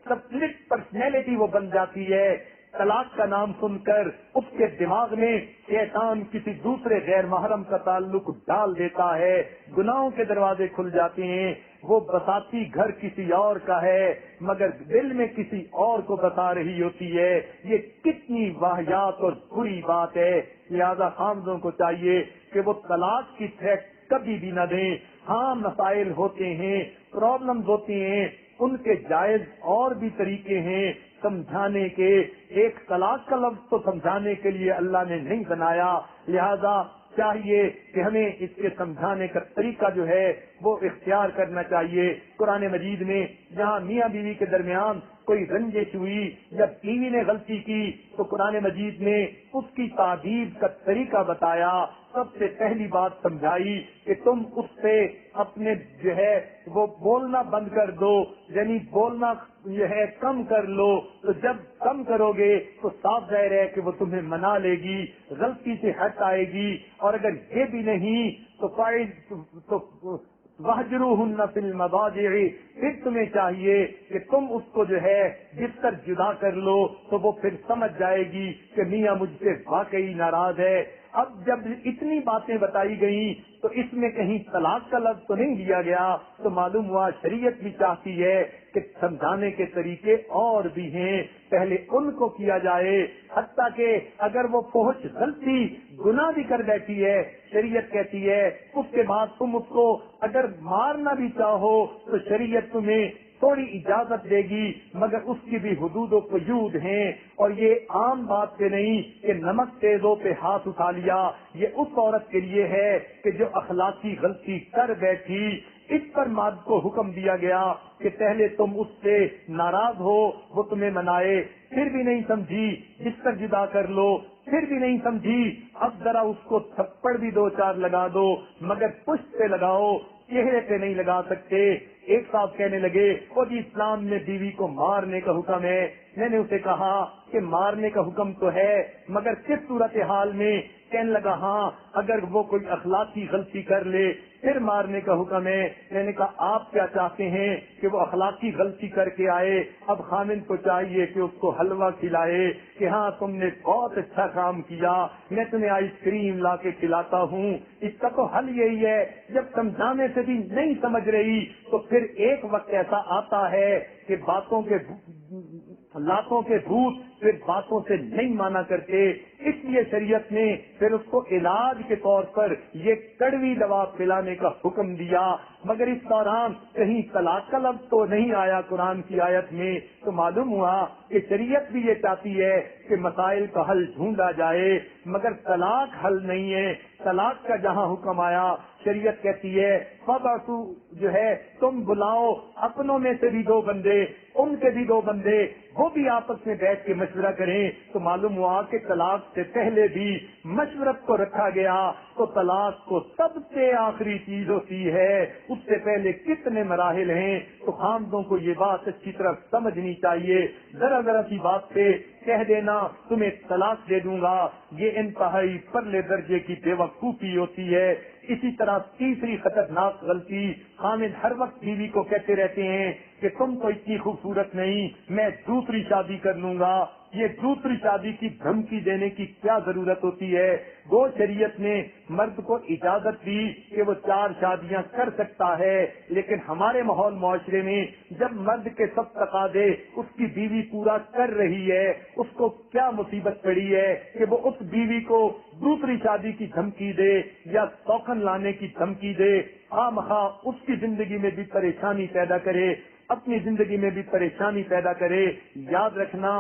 سپلٹ پرسنالٹی وہ بن جاتی ہے. طلاق کا نام سن کر اس کے دماغ میں شیطان کسی دوسرے غیر محرم کا تعلق ڈال دیتا ہے, گناہوں کے دروازے کھل جاتے ہیں. وہ بساتی گھر کسی اور کا ہے مگر دل میں کسی اور کو بتا رہی ہوتی ہے. یہ کتنی واہیات اور بری بات ہے. لہذا خاوندوں کو چاہیے کہ وہ طلاق کی تھریٹ کبھی بھی نہ دیں. ہاں مسائل ہوتے ہیں, پرابلمز ہوتے ہیں, ان کے جائز اور بھی طریقے ہیں سمجھانے کے. ایک طلاق کا لفظ تو سمجھانے کے لیے اللہ نے نہیں بنایا, لہذا چاہیے کہ ہمیں اس کے سمجھانے کا طریقہ جو ہے وہ اختیار کرنا چاہیے. قرآن مجید میں جہاں میاں بیوی کے درمیان کوئی رنجش ہوئی یا بیوی نے غلطی کی تو قرآن مجید نے اس کی تعدیب کا طریقہ بتایا. سب سے پہلی بات سمجھائی کہ تم اس سے اپنے جو ہے وہ بولنا بند کر دو, یعنی بولنا جو ہے کم کر لو. تو جب کم کرو گے تو صاف ظاہر ہے کہ وہ تمہیں منا لے گی, غلطی سے ہٹ آئے گی. اور اگر یہ بھی نہیں تو وَاهْجُرُوهُنَّ فِي الْمَضَاجِعِ, پھر تمہیں چاہیے کہ تم اس کو جو ہے بستر جدا کر لو تو وہ پھر سمجھ جائے گی کہ میاں مجھ سے واقعی ناراض ہے. اب جب اتنی باتیں بتائی گئیں تو اس میں کہیں طلاق کا لفظ تو نہیں دیا گیا, تو معلوم ہوا شریعت بھی چاہتی ہے کہ سمجھانے کے طریقے اور بھی ہیں, پہلے ان کو کیا جائے. حتیٰ کہ اگر وہ فحش غلطی گناہ بھی کر بیٹھی ہے, شریعت کہتی ہے اس کے بعد تم اس کو اگر مارنا بھی چاہو تو شریعت تمہیں تھوڑی اجازت دے گی, مگر اس کی بھی حدود و قیود ہیں. اور یہ عام بات سے نہیں کہ نمک تیزوں پہ ہاتھ اٹھا لیا, یہ اس عورت کے لیے ہے کہ جو اخلاقی غلطی کر بیٹھی. اس پر مرد کو حکم دیا گیا کہ پہلے تم اس سے ناراض ہو, وہ تمہیں منائے, پھر بھی نہیں سمجھی بستر جدا کر لو, پھر بھی نہیں سمجھی اب ذرا اس کو تھپڑ بھی 2-4 لگا دو, مگر پشت پہ لگاؤ, چہرے پہ نہیں لگا سکتے. ایک صاحب کہنے لگے وہ جی اسلام میں بیوی کو مارنے کا حکم ہے. میں نے اسے کہا کہ مارنے کا حکم تو ہے مگر کس صورتحال میں؟ کہنے لگا ہاں اگر وہ کوئی اخلاقی غلطی کر لے پھر مارنے کا حکم ہے. میں نے کہا آپ کیا چاہتے ہیں کہ وہ اخلاقی غلطی کر کے آئے, اب خامن کو چاہیے کہ اس کو حلوہ کھلائے کہ ہاں تم نے بہت اچھا کام کیا, میں تمہیں آئس کریم لا کے کھلاتا ہوں. اس کا تو حل یہی ہے. جب سمجھانے سے بھی نہیں سمجھ رہی تو پھر ایک وقت ایسا آتا ہے کہ باتوں کے لاتوں کے بھوت پھر باتوں سے نہیں مانا کرتے، اس لیے شریعت نے پھر اس کو علاج کے طور پر یہ کڑوی دوا پلانے کا حکم دیا، مگر اس دوران کہیں طلاق کا لفظ تو نہیں آیا قرآن کی آیت میں، تو معلوم ہوا کہ شریعت بھی یہ چاہتی ہے کہ مسائل کا حل ڈھونڈا جائے، مگر طلاق حل نہیں ہے۔ طلاق کا جہاں حکم آیا شریعت کہتی ہے فبعثوا جو ہے تم بلاؤ اپنوں میں سے بھی 2 بندے، ان کے بھی 2 بندے، وہ بھی آپس میں بیٹھ کے مشورہ کریں، تو معلوم ہوا کہ طلاق سے پہلے بھی مشورت کو رکھا گیا، تو طلاق کو سب سے آخری چیز ہوتی ہے، اس سے پہلے کتنے مراحل ہیں، تو خامدوں کو یہ بات اچھی طرح سمجھنی چاہیے۔ ذرا ذرا سی بات پہ کہہ دینا تمہیں طلاق دے دوں گا، یہ انتہائی پرلے درجے کی بے وقوفی ہوتی ہے۔ اسی طرح تیسری خطرناک غلطی، خامد ہر وقت بیوی کو کہتے رہتے ہیں کہ تم تو اتنی خوبصورت نہیں، میں دوسری شادی کر لوں گا۔ یہ دوسری شادی کی دھمکی دینے کی کیا ضرورت ہوتی ہے؟ وہ شریعت نے مرد کو اجازت دی کہ وہ 4 شادیاں کر سکتا ہے، لیکن ہمارے ماحول معاشرے میں جب مرد کے سب تقاضے اس کی بیوی پورا کر رہی ہے، اس کو کیا مصیبت پڑی ہے کہ وہ اس بیوی کو دوسری شادی کی دھمکی دے یا توکن لانے کی دھمکی دے، خواہ اس کی زندگی میں بھی پریشانی پیدا کرے، اپنی زندگی میں بھی پریشانی پیدا کرے۔ یاد رکھنا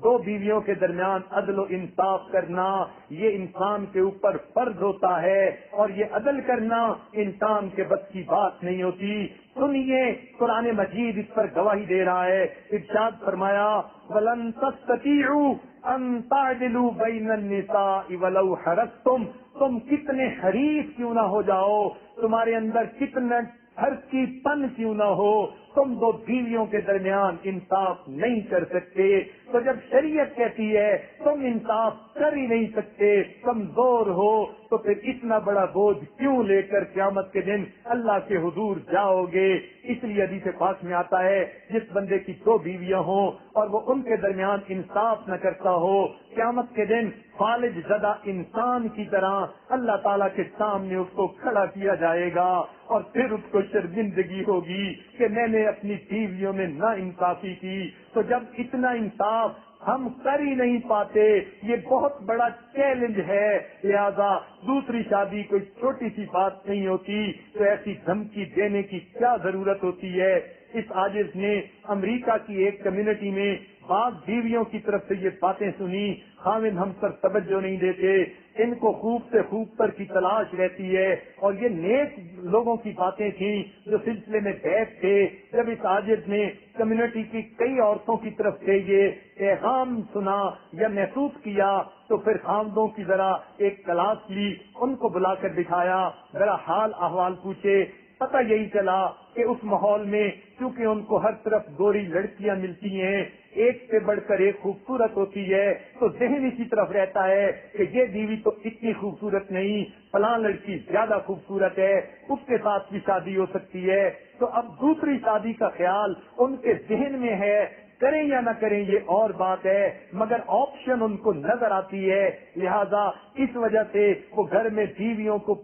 2 بیویوں کے درمیان عدل و انصاف کرنا یہ انسان کے اوپر فرض ہوتا ہے، اور یہ عدل کرنا انسان کے بس کی بات نہیں ہوتی۔ سنیے قرآن مجید اس پر گواہی دے رہا ہے، ارشاد فرمایا وَلَن تَسْتَطِيعُوا أَن تَعْدِلُوا بَيْنَ النِّسَاءِ وَلَوْ حَرَصْتُمْ، تم کتنے حریص کیوں نہ ہو جاؤ، تمہارے اندر کتنا ہرکی پن کیوں نہ ہو، تم 2 بیویوں کے درمیان انصاف نہیں کر سکتے۔ تو جب شریعت کہتی ہے تم انصاف کر ہی نہیں سکتے، کمزور ہو، تو پھر اتنا بڑا بوجھ کیوں لے کر قیامت کے دن اللہ کے حضور جاؤ گے؟ اس لیے حدیث پاک میں آتا ہے جس بندے کی 2 بیویاں ہوں اور وہ ان کے درمیان انصاف نہ کرتا ہو، قیامت کے دن فالج زدہ انسان کی طرح اللہ تعالیٰ کے سامنے اس کو کھڑا کیا جائے گا، اور پھر اس کو شرمندگی ہوگی کہ میں نے اپنی بیویوں میں نا انصافی کی۔ تو جب اتنا انصاف ہم کر ہی نہیں پاتے، یہ بہت بڑا چیلنج ہے، لہذا دوسری شادی کوئی چھوٹی سی بات نہیں ہوتی، تو ایسی دھمکی دینے کی کیا ضرورت ہوتی ہے؟ اس عاجز نے امریکہ کی ایک کمیونٹی میں بعض بیویوں کی طرف سے یہ باتیں سنی، خاوند ہم پر توجہ نہیں دیتے، ان کو خوب سے خوب پر کی تلاش رہتی ہے، اور یہ نیک لوگوں کی باتیں تھیں جو سلسلے میں بیٹھ تھے۔ جب اس عاجز نے کمیونٹی کی کئی عورتوں کی طرف سے یہ پیغام سنا یا محسوس کیا، تو پھر خامدوں کی ذرا ایک کلاس لی، ان کو بلا کر دکھایا، ذرا حال احوال پوچھے۔ پتہ یہی چلا کہ اس ماحول میں چونکہ ان کو ہر طرف گوری لڑکیاں ملتی ہیں، ایک سے بڑھ کر ایک خوبصورت ہوتی ہے، تو ذہن اسی طرف رہتا ہے کہ یہ بیوی تو اتنی خوبصورت نہیں، فلاں لڑکی زیادہ خوبصورت ہے، اس کے ساتھ بھی شادی ہو سکتی ہے۔ تو اب دوسری شادی کا خیال ان کے ذہن میں ہے، کریں یا نہ کریں یہ اور بات ہے، مگر آپشن ان کو نظر آتی ہے، لہذا اس وجہ سے وہ گھر میں بیویوں کو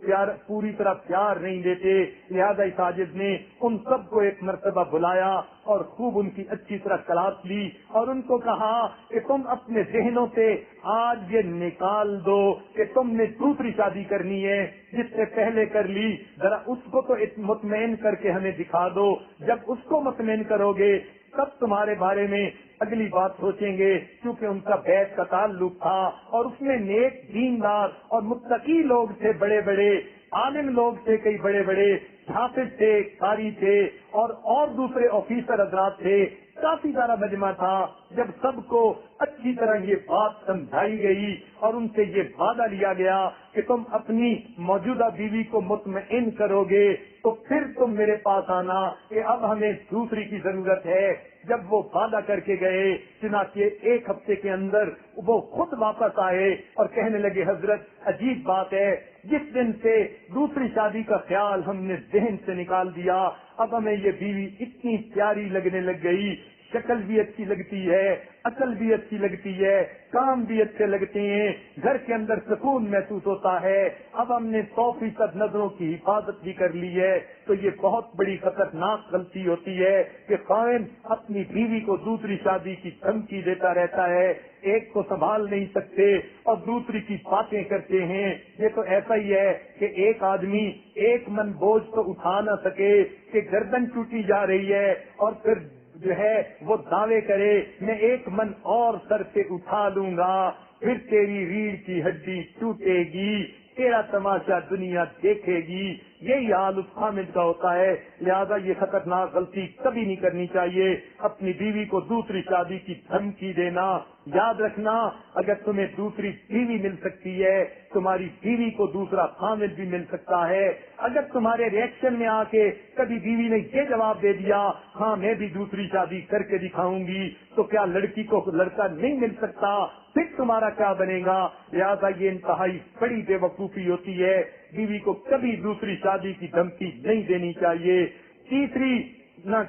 پوری طرح پیار نہیں دیتے۔ لہذا اس عاجز نے ان سب کو ایک مرتبہ بلایا اور خوب ان کی اچھی طرح کلاس لی، اور ان کو کہا کہ تم اپنے ذہنوں سے آج یہ نکال دو کہ تم نے دوسری شادی کرنی ہے، جس سے پہلے کر لی، ذرا اس کو تو مطمئن کر کے ہمیں دکھا دو۔ جب اس کو مطمئن کرو گے تب تمہارے بارے میں اگلی بات سوچیں گے، کیونکہ ان کا بیت کا تعلق تھا، اور اس میں نیک دیندار اور متقی لوگ تھے، بڑے بڑے عالم لوگ تھے، کئی بڑے بڑے حافظ تھے، قاری تھے، اور دوسرے آفیسر حضرات تھے، کافی سارا مجمع تھا۔ جب سب کو اچھی طرح یہ بات سمجھائی گئی اور ان سے یہ وعدہ لیا گیا کہ تم اپنی موجودہ بیوی کو مطمئن کرو گے تو پھر تم میرے پاس آنا کہ اب ہمیں دوسری کی ضرورت ہے۔ جب وہ وعدہ کر کے گئے، چنانچہ 1 ہفتے کے اندر وہ خود واپس آئے اور کہنے لگے حضرت عجیب بات ہے، جس دن سے دوسری شادی کا خیال ہم نے ذہن سے نکال دیا، اب ہمیں یہ بیوی اتنی پیاری لگنے لگ گئی، شکل بھی اچھی لگتی ہے، عقل بھی اچھی لگتی ہے، کام بھی اچھے لگتے ہیں، گھر کے اندر سکون محسوس ہوتا ہے، اب ہم نے 100% نظروں کی حفاظت بھی کر لی ہے، تو یہ بہت بڑی خطرناک غلطی ہوتی ہے کہ خاوند اپنی بیوی کو دوسری شادی کی دھمکی دیتا رہتا ہے، ایک کو سنبھال نہیں سکتے اور دوسری کی باتیں کرتے ہیں۔ یہ تو ایسا ہی ہے کہ ایک آدمی ایک من بوجھ تو اٹھا نہ سکے کہ گردن ٹوٹی جا رہی ہے اور پھر جو ہے وہ دعوے کرے میں 1 من اور سر سے اٹھا لوں گا، پھر تیری ریڑھ کی ہڈی ٹوٹے گی، تیرا تماشا دنیا دیکھے گی۔ یہی حال اس خامد کا ہوتا ہے، لہذا یہ خطرناک غلطی کبھی نہیں کرنی چاہیے، اپنی بیوی کو دوسری شادی کی دھمکی دینا۔ یاد رکھنا، اگر تمہیں دوسری بیوی مل سکتی ہے، تمہاری بیوی کو دوسرا خامد بھی مل سکتا ہے۔ اگر تمہارے ریئیکشن میں آ کے کبھی بیوی نے یہ جواب دے دیا ہاں میں بھی دوسری شادی کر کے دکھاؤں گی، تو کیا لڑکی کو لڑکا نہیں مل سکتا؟ پھر تمہارا کیا بنے گا؟ لہذا یہ انتہائی بڑی بے وقوفی ہوتی ہے، بیوی کو کبھی دوسری شادی کی دھمکی نہیں دینی چاہیے۔ تیسری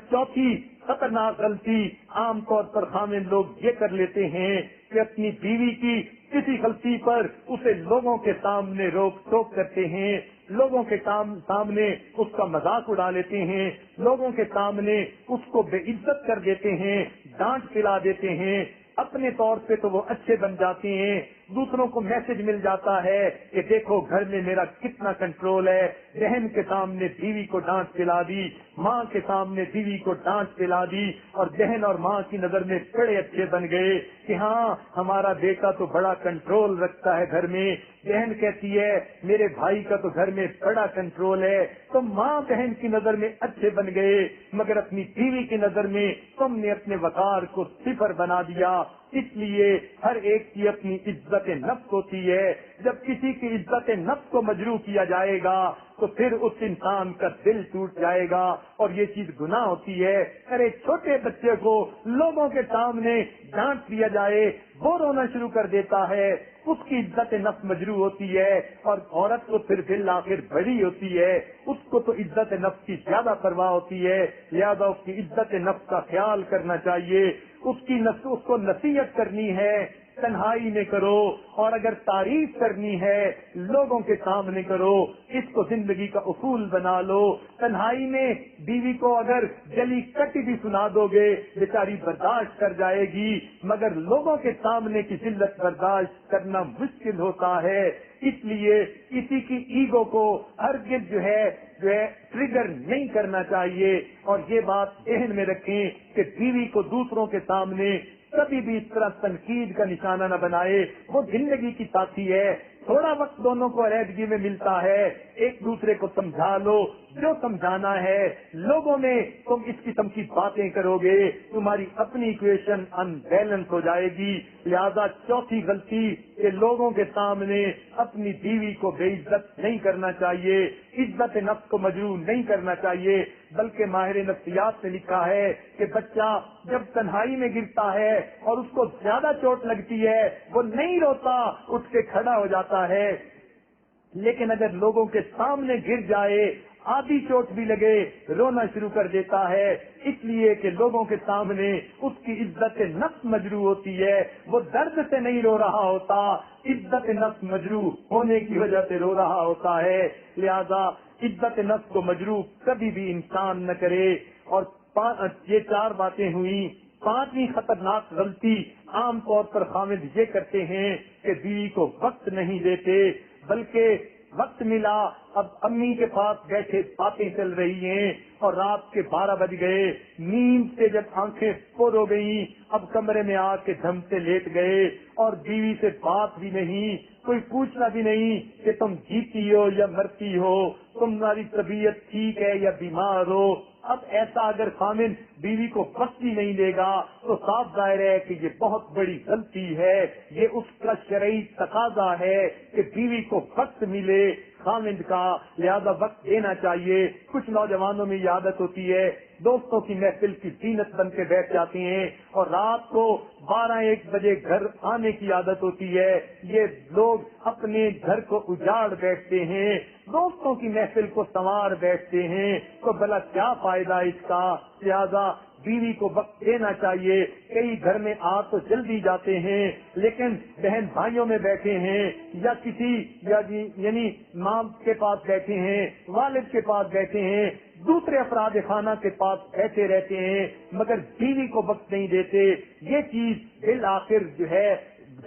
چوتھی خطرناک غلطی عام طور پر خامد لوگ یہ کر لیتے ہیں کہ اپنی بیوی کی کسی غلطی پر اسے لوگوں کے سامنے روک ٹوک کرتے ہیں، لوگوں کے سامنے اس کا مذاق اڑا لیتے ہیں، لوگوں کے سامنے اس کو بے عزت کر دیتے ہیں، ڈانٹ پلا دیتے ہیں۔ اپنے طور پہ تو وہ اچھے بن جاتے ہیں، دوسروں کو میسج مل جاتا ہے کہ دیکھو گھر میں میرا کتنا کنٹرول ہے، بہن کے سامنے بیوی کو ڈانٹ پلا دی، ماں کے سامنے بیوی کو ڈانٹ پلا دی، اور بہن اور ماں کی نظر میں بڑے اچھے بن گئے کہ ہاں ہمارا بیٹا تو بڑا کنٹرول رکھتا ہے گھر میں، بہن کہتی ہے میرے بھائی کا تو گھر میں بڑا کنٹرول ہے، تو ماں بہن کی نظر میں اچھے بن گئے، مگر اپنی بیوی کی نظر میں تم نے اپنے وقار کو صفر بنا دیا۔ اس لیے ہر ایک کی اپنی عزت نفس ہوتی ہے، جب کسی کی عزت نفس کو مجروح کیا جائے گا تو پھر اس انسان کا دل ٹوٹ جائے گا اور یہ چیز گناہ ہوتی ہے۔ ارے چھوٹے بچے کو لوگوں کے سامنے ڈانٹ دیا جائے، وہ رونا شروع کر دیتا ہے، اس کی عزت نفس مجروح ہوتی ہے، اور عورت کو پھر بالآخر بڑی ہوتی ہے، اس کو تو عزت نفس کی زیادہ پرواہ ہوتی ہے، لہذا اس کی عزت نفس کا خیال کرنا چاہیے، اس کو نصیحت کرنی ہے، تنہائی میں کرو، اور اگر تعریف کرنی ہے لوگوں کے سامنے کرو، اس کو زندگی کا اصول بنا لو۔ تنہائی میں بیوی کو اگر جلی کٹی بھی سنا دو گے بیچاری برداشت کر جائے گی، مگر لوگوں کے سامنے کی ذلت برداشت کرنا مشکل ہوتا ہے، اس لیے کسی کی ایگو کو ہرگز جو ہے ٹریگر نہیں کرنا چاہیے، اور یہ بات ذہن میں رکھیں کہ بیوی کو دوسروں کے سامنے کبھی بھی اس طرح تنقید کا نشانہ نہ بنائے، وہ زندگی کی ساتھی ہے، تھوڑا وقت دونوں کو علیحدگی میں ملتا ہے، ایک دوسرے کو سمجھا لو، جو سمجھانا ہے، لوگوں میں تم اس قسم کی باتیں کرو گے تمہاری اپنی ایکویشن ان بیلنس ہو جائے گی۔ لہذا چوتھی غلطی کہ لوگوں کے سامنے اپنی بیوی کو بے عزت نہیں کرنا چاہیے، عزت نفس کو مجروح نہیں کرنا چاہیے، بلکہ ماہر نفسیات نے لکھا ہے کہ بچہ جب تنہائی میں گرتا ہے اور اس کو زیادہ چوٹ لگتی ہے وہ نہیں روتا، اٹھ کے کھڑا ہو جاتا ہے، لیکن اگر لوگوں کے سامنے گر جائے آدھی چوٹ بھی لگے رونا شروع کر دیتا ہے، اس لیے کہ لوگوں کے سامنے اس کی عزت نفس مجروح ہوتی ہے، وہ درد سے نہیں رو رہا ہوتا، عزت نفس مجروح ہونے کی وجہ سے رو رہا ہوتا ہے۔ لہذا عزت نفس کو مجروح کبھی بھی انسان نہ کرے۔ اور یہ 4 باتیں ہوئی۔ 5ویں خطرناک غلطی عام طور پر خامد یہ کرتے ہیں کہ بیوی کو وقت نہیں دیتے، بلکہ وقت ملا، اب امی کے پاس بیٹھے باتیں چل رہی ہیں اور رات کے 12 بج گئے، نیند سے جب آنکھیں پر ہو گئی، اب کمرے میں آ کے دھم سے لیٹ گئے اور بیوی سے بات بھی نہیں، کوئی پوچھنا بھی نہیں کہ تم جیتی ہو یا مرتی ہو، تمہاری طبیعت ٹھیک ہے یا بیمار ہو۔ اب ایسا اگر خامد بیوی کو وقت ہی نہیں دے گا تو صاف ظاہر ہے کہ یہ بہت بڑی غلطی ہے، یہ اس کا شرعی تقاضا ہے کہ بیوی کو وقت ملے خامد کا، لہذا وقت دینا چاہیے۔ کچھ نوجوانوں میں یہ عادت ہوتی ہے دوستوں کی محفل کی زینت بن کے بیٹھ جاتے ہیں اور رات کو 12-1 بجے گھر آنے کی عادت ہوتی ہے، یہ لوگ اپنے گھر کو اجاڑ بیٹھتے ہیں، دوستوں کی محفل کو سنوار بیٹھتے ہیں، تو بھلا کیا فائدہ اس کا؟ لہذا بیوی کو وقت دینا چاہیے. کئی گھر میں آ تو جلدی جاتے ہیں لیکن بہن بھائیوں میں بیٹھے ہیں یا کسی یعنی ماں کے پاس بیٹھے ہیں, والد کے پاس بیٹھے ہیں, دوسرے افراد خانہ کے پاس بیٹھے رہتے ہیں مگر بیوی کو وقت نہیں دیتے. یہ چیز بالآخر جو ہے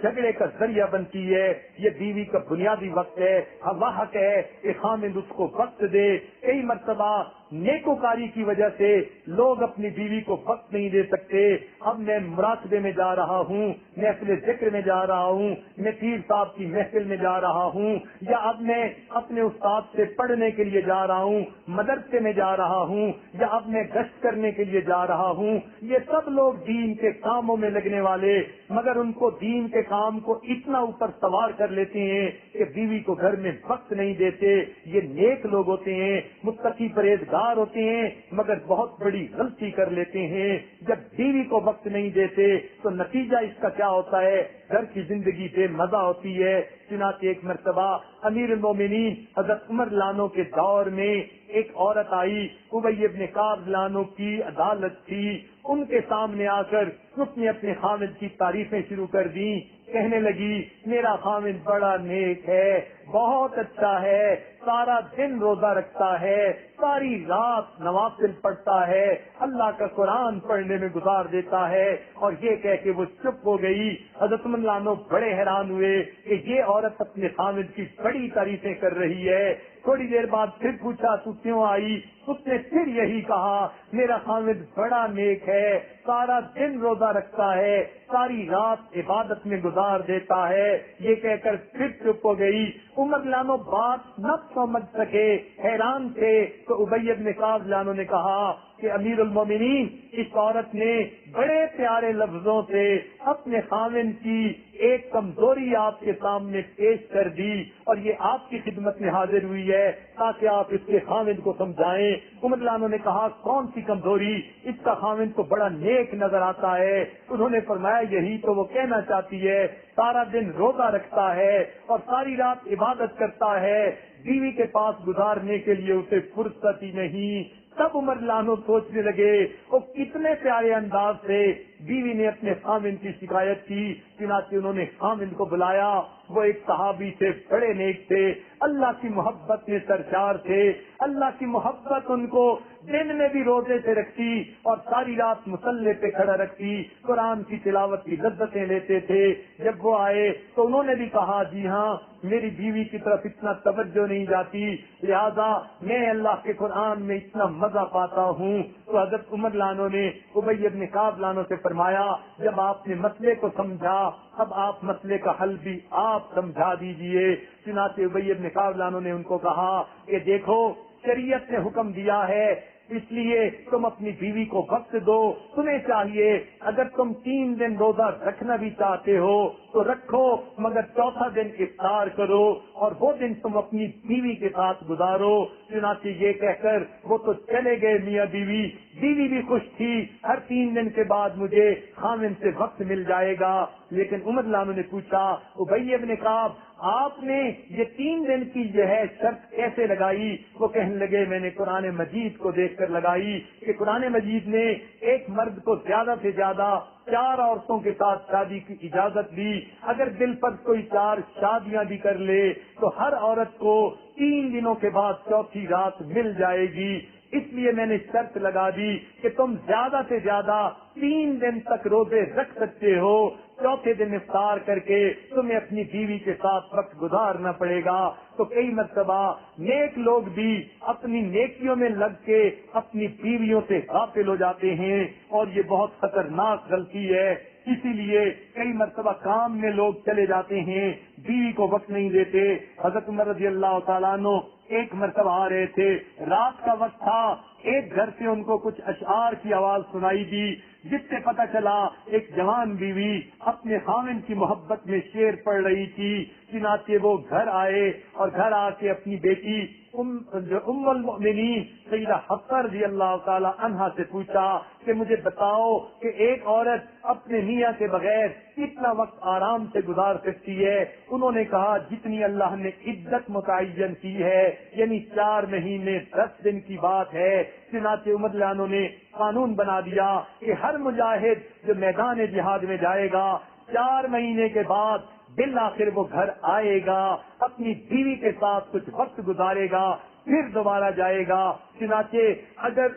جھگڑے کا ذریعہ بنتی ہے. یہ بیوی کا بنیادی وقت ہے, حق ہے کہ خامند اس کو وقت دے. کئی مرتبہ نیکوکاری کی وجہ سے لوگ اپنی بیوی کو وقت نہیں دے سکتے. اب میں مراقبے میں جا رہا ہوں, محفل ذکر میں جا رہا ہوں, میں پیر صاحب کی محفل میں جا رہا ہوں, یا اب میں اپنے استاد سے پڑھنے کے لیے جا رہا ہوں, مدرسے میں جا رہا ہوں, یا اب میں گشت کرنے کے لیے جا رہا ہوں. یہ سب لوگ دین کے کاموں میں لگنے والے, مگر ان کو دین کے کام کو اتنا اوپر سوار کر لیتے ہیں کہ بیوی کو گھر میں وقت نہیں دیتے. یہ نیک لوگ ہوتے ہیں, متقی پرہیزگار ہوتے ہیں, مگر بہت بڑی غلطی کر لیتے ہیں. جب بیوی کو وقت نہیں دیتے تو نتیجہ اس کا کیا ہوتا ہے؟ گھر کی زندگی بے مزہ ہوتی ہے. چنانچہ ایک مرتبہ امیر المومنین حضرت عمر لانو کے دور میں ایک عورت آئی, ابی ابن کعب لانو کی عدالت تھی. ان کے سامنے آ کر اس نے اپنے خامد کی تعریفیں شروع کر دی. کہنے لگی میرا خامد بڑا نیک ہے, بہت اچھا ہے, سارا دن روزہ رکھتا ہے, ساری رات نوافل پڑھتا ہے, اللہ کا قرآن پڑھنے میں گزار دیتا ہے. اور یہ کہہ کے وہ چپ ہو گئی. حضرت عمر لانو بڑے حیران ہوئے کہ یہ عورت اپنے خامد کی بڑی تعریفیں کر رہی ہے. تھوڑی دیر بعد پھر پوچھا تو کیوں آئی؟ اس نے پھر یہی کہا میرا خامد بڑا نیک ہے, سارا دن روزہ رکھتا ہے, ساری رات عبادت میں گزار دیتا ہے. یہ کہہ کر پھر چپ ہو گئی. عمر لانو بات نہ سمجھ سکے, حیران تھے. تو ابی بن کعب لانو نے کہا کہ امیر المومنین, اس عورت نے بڑے پیارے لفظوں سے اپنے خامن کی ایک کمزوری آپ کے سامنے پیش کر دی اور یہ آپ کی خدمت میں حاضر ہوئی ہے تاکہ آپ اس کے خامن کو سمجھائیں. عمر لانو نے کہا کون سی کمزوری؟ اس کا خامن تو بڑا نیک نظر آتا ہے. انہوں نے فرمایا یہی تو وہ کہنا چاہتی ہے, سارا دن روزہ رکھتا ہے اور ساری رات عبادت کرتا ہے, بیوی کے پاس گزارنے کے لیے اسے فرصت ہی نہیں. تب عمر لانو سوچنے لگے وہ کتنے پیارے انداز سے بیوی نے اپنے خامن کی شکایت کی. چنانچہ انہوں نے خامن کو بلایا. وہ ایک صحابی سے بڑے نیک تھے, اللہ کی محبت میں سرشار تھے. اللہ کی محبت ان کو دن میں بھی روزے سے رکھتی اور ساری رات مصلے پہ کھڑا رکھتی, قرآن کی تلاوت کی لذتیں لیتے تھے. جب وہ آئے تو انہوں نے بھی کہا جی ہاں میری بیوی کی طرف اتنا توجہ نہیں جاتی, لہذا میں اللہ کے قرآن میں اتنا مزہ پاتا ہوں. تو حضرت عمر لانو نے ابی بن کعب لانو سے فرمایا جب آپ نے مسئلے کو سمجھا اب آپ مسئلے کا حل بھی آپ سمجھا دیجئے. چنانچہ ابی بن کعب لانو نے ان کو کہا کہ دیکھو شریعت نے حکم دیا ہے اس لیے تم اپنی بیوی کو وقت دو. تمہیں چاہیے اگر تم 3 دن روزہ رکھنا بھی چاہتے ہو تو رکھو, مگر چوتھا دن افطار کرو اور وہ دن تم اپنی بیوی کے ساتھ گزارو. چنانچہ یہ کہہ کر وہ تو چلے گئے میاں بیوی. بیوی بھی خوش تھی, ہر 3 دن کے بعد مجھے خامن سے وقت مل جائے گا. لیکن عمر لانو نے پوچھا ابی ابن کعب آپ نے یہ 3 دن کی جو ہے شرط کیسے لگائی؟ وہ کہنے لگے میں نے قرآن مجید کو دیکھ کر لگائی کہ قرآن مجید نے ایک مرد کو زیادہ سے زیادہ 4 عورتوں کے ساتھ شادی کی اجازت دی. اگر دل پر کوئی 4 شادیاں بھی کر لے تو ہر عورت کو 3 دنوں کے بعد چوتھی رات مل جائے گی. اس لیے میں نے شرط لگا دی کہ تم زیادہ سے زیادہ 3 دن تک روزے رکھ سکتے ہو, چوتھے دن افطار کر کے تمہیں اپنی بیوی کے ساتھ وقت گزارنا پڑے گا. تو کئی مرتبہ نیک لوگ بھی اپنی نیکیوں میں لگ کے اپنی بیویوں سے غافل ہو جاتے ہیں اور یہ بہت خطرناک غلطی ہے. اسی لیے کئی مرتبہ کام میں لوگ چلے جاتے ہیں, بیوی کو وقت نہیں دیتے. حضرت عمر رضی اللہ تعالیٰ عنہ ایک مرتبہ آ رہے تھے, رات کا وقت تھا, ایک گھر سے ان کو کچھ اشعار کی آواز سنائی دی جس سے پتہ چلا ایک جوان بیوی اپنے خامن کی محبت میں شعر پڑھ رہی تھی. چنانچہ وہ گھر آئے اور گھر آ کے اپنی بیٹی ام المؤمنین سیدہ حفصہ رضی اللہ تعالی عنہا سے پوچھا کہ مجھے بتاؤ کہ ایک عورت اپنے میاں کے بغیر کتنا وقت آرام سے گزار سکتی ہے؟ انہوں نے کہا جتنی اللہ نے عدت متعین کی ہے، یعنی 4 مہینے 10 دن کی بات ہے۔ چنانچہ عمر رضی اللہ عنہ نے قانون بنا دیا کہ ہر مجاہد جو میدان جہاد میں جائے گا 4 مہینے کے بعد بالآخر وہ گھر آئے گا، اپنی بیوی کے ساتھ کچھ وقت گزارے گا، پھر دوبارہ جائے گا۔ چنانچہ اگر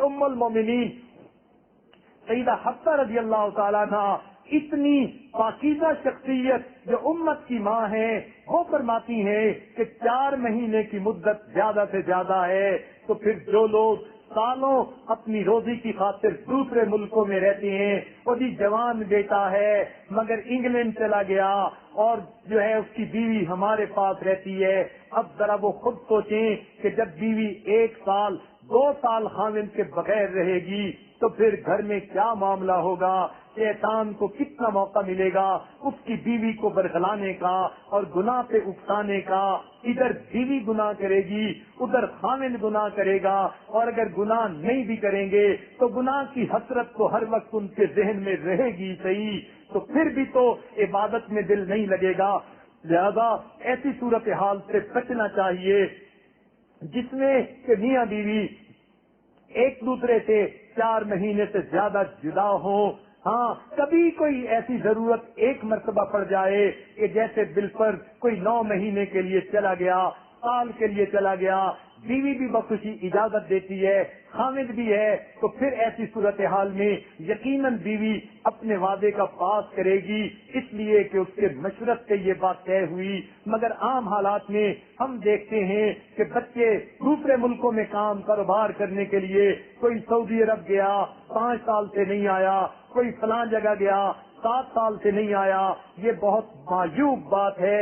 ام المومنین سیدہ حفصہ رضی اللہ تعالیٰ عنہ اتنی پاکیزہ شخصیت جو امت کی ماں ہے، وہ فرماتی ہیں کہ 4 مہینے کی مدت زیادہ سے زیادہ ہے، تو پھر جو لوگ سالوں اپنی روزی کی خاطر دوسرے ملکوں میں رہتے ہیں، وہ جی جوان بیٹا ہے مگر انگلینڈ چلا گیا اور جو ہے اس کی بیوی ہمارے پاس رہتی ہے، اب ذرا وہ خود سوچیں کہ جب بیوی 1 سال 2 سال خاوند کے بغیر رہے گی تو پھر گھر میں کیا معاملہ ہوگا؟ شیطان کو کتنا موقع ملے گا اس کی بیوی کو برگلانے کا اور گناہ پہ اکسانے کا۔ ادھر بیوی گناہ کرے گی، ادھر خاوند گناہ کرے گا، اور اگر گناہ نہیں بھی کریں گے تو گناہ کی حسرت تو ہر وقت ان کے ذہن میں رہے گی صحیح، تو پھر بھی تو عبادت میں دل نہیں لگے گا۔ لہذا ایسی صورتحال سے بچنا چاہیے جس میں کہ میاں بیوی ایک دوسرے سے 4 مہینے سے زیادہ جدا ہوں۔ ہاں کبھی کوئی ایسی ضرورت ایک مرتبہ پڑ جائے کہ جیسے بالفرض کوئی 9 مہینے کے لیے چلا گیا، سال کے لیے چلا گیا، بیوی بھی بخوشی اجازت دیتی ہے، خامد بھی ہے، تو پھر ایسی صورتحال میں یقیناً بیوی اپنے وعدے کا پاس کرے گی، اس لیے کہ اس کے مشورت سے یہ بات طے ہوئی۔ مگر عام حالات میں ہم دیکھتے ہیں کہ بچے دوسرے ملکوں میں کام کاروبار کرنے کے لیے، کوئی سعودی عرب گیا 5 سال سے نہیں آیا، کوئی فلاں جگہ گیا 7 سال سے نہیں آیا، یہ بہت معیوب بات ہے،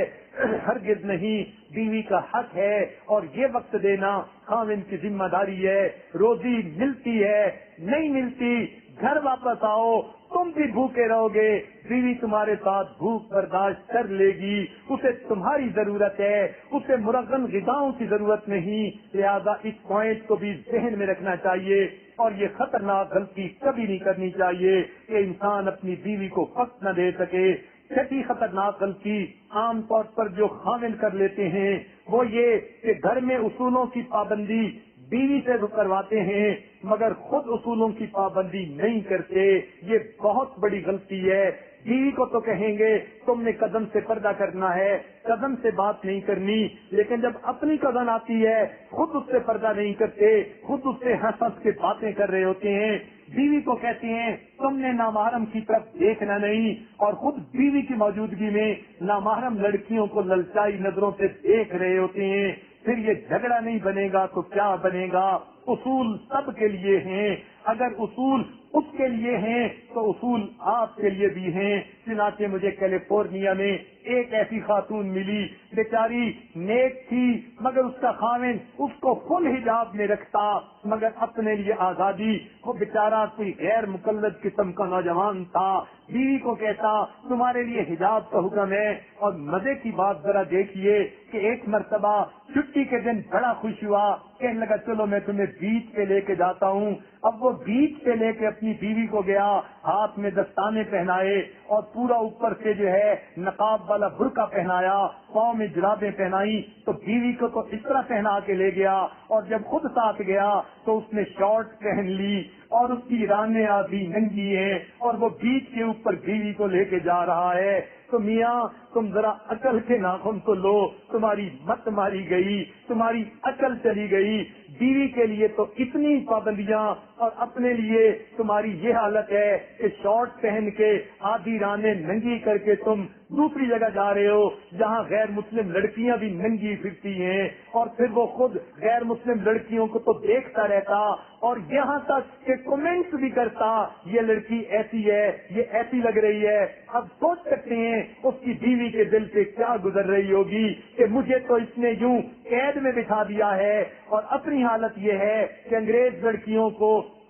ہرگز نہیں۔ بیوی کا حق ہے اور یہ وقت دینا خاوند کی ذمہ داری ہے۔ روزی ملتی ہے نہیں ملتی، گھر واپس آؤ، تم بھی بھوکے رہو گے، بیوی تمہارے ساتھ بھوک برداشت کر لے گی، اسے تمہاری ضرورت ہے، اسے مرغن غذاؤں کی ضرورت نہیں۔ لہذا اس پوائنٹ کو بھی ذہن میں رکھنا چاہیے، اور یہ خطرناک غلطی کبھی نہیں کرنی چاہیے کہ انسان اپنی بیوی کو وقت نہ دے سکے۔ چھٹی خطرناک غلطی عام طور پر جو خاوند کر لیتے ہیں وہ یہ کہ گھر میں اصولوں کی پابندی بیوی سے کرواتے ہیں مگر خود اصولوں کی پابندی نہیں کرتے، یہ بہت بڑی غلطی ہے۔ بیوی کو تو کہیں گے تم نے قدم سے پردہ کرنا ہے، قدم سے بات نہیں کرنی، لیکن جب اپنی قدم آتی ہے خود اس سے پردہ نہیں کرتے، خود اس سے ہنس ہنس کے باتیں کر رہے ہوتے ہیں۔ بیوی کو کہتے ہیں تم نے نامحرم کی طرف دیکھنا نہیں، اور خود بیوی کی موجودگی میں نامحرم لڑکیوں کو للچائی نظروں سے دیکھ رہے ہوتے ہیں۔ پھر یہ جھگڑا نہیں بنے گا تو کیا بنے گا؟ اصول سب کے لیے ہیں، اگر اصول اس کے لیے ہیں تو اصول آپ کے لیے بھی ہیں۔ چنانچہ مجھے کیلیفورنیا میں ایک ایسی خاتون ملی، بیچاری نیک تھی مگر اس کا خاوند اس کو فل حجاب میں رکھتا مگر اپنے لیے آزادی، وہ بیچارہ کوئی غیر مقلد قسم کا نوجوان تھا۔ بیوی کو کہتا تمہارے لیے حجاب کا حکم ہے، اور مزے کی بات ذرا دیکھیے کہ ایک مرتبہ چھٹی کے دن بڑا خوش ہوا، کہنے لگا چلو میں تمہیں بیچ پہ لے کے جاتا ہوں۔ اب وہ بیچ پہ لے کے اپنی بیوی کو گیا، ہاتھ میں دستانے پہنائے اور پورا اوپر سے جو ہے نقاب والا برقع پہنایا، پاؤں میں جرابیں پہنائی، تو بیوی کو تو اس طرح پہنا کے لے گیا، اور جب خود ساتھ گیا تو اس نے شارٹ پہن لی اور اس کی رانیں آدھی ننگی ہیں، اور وہ بیچ کے اوپر بیوی کو لے کے جا رہا ہے۔ تو میاں تم ذرا عقل کے ناخن تو لو، تمہاری مت ماری گئی، تمہاری عقل چلی گئی۔ بیوی کے لیے تو اتنی پابندیاں، اور اپنے لیے تمہاری یہ حالت ہے کہ شارٹ پہن کے آدھی رانیں ننگی کر کے تم دوسری جگہ جا رہے ہو جہاں غیر مسلم لڑکیاں بھی ننگی پھرتی ہیں، اور پھر وہ خود غیر مسلم لڑکیوں کو تو دیکھتا رہتا اور یہاں تک کہ کمنٹس بھی کرتا یہ لڑکی ایسی ہے، یہ ایسی لگ رہی ہے۔ اب سوچ سکتے ہیں اس کی بیوی کے دل سے کیا گزر رہی ہوگی کہ مجھے تو اس نے یوں قید میں بٹھا دیا ہے، اور اپنی حالت یہ ہے کہ انگریز لڑکیوں کو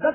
10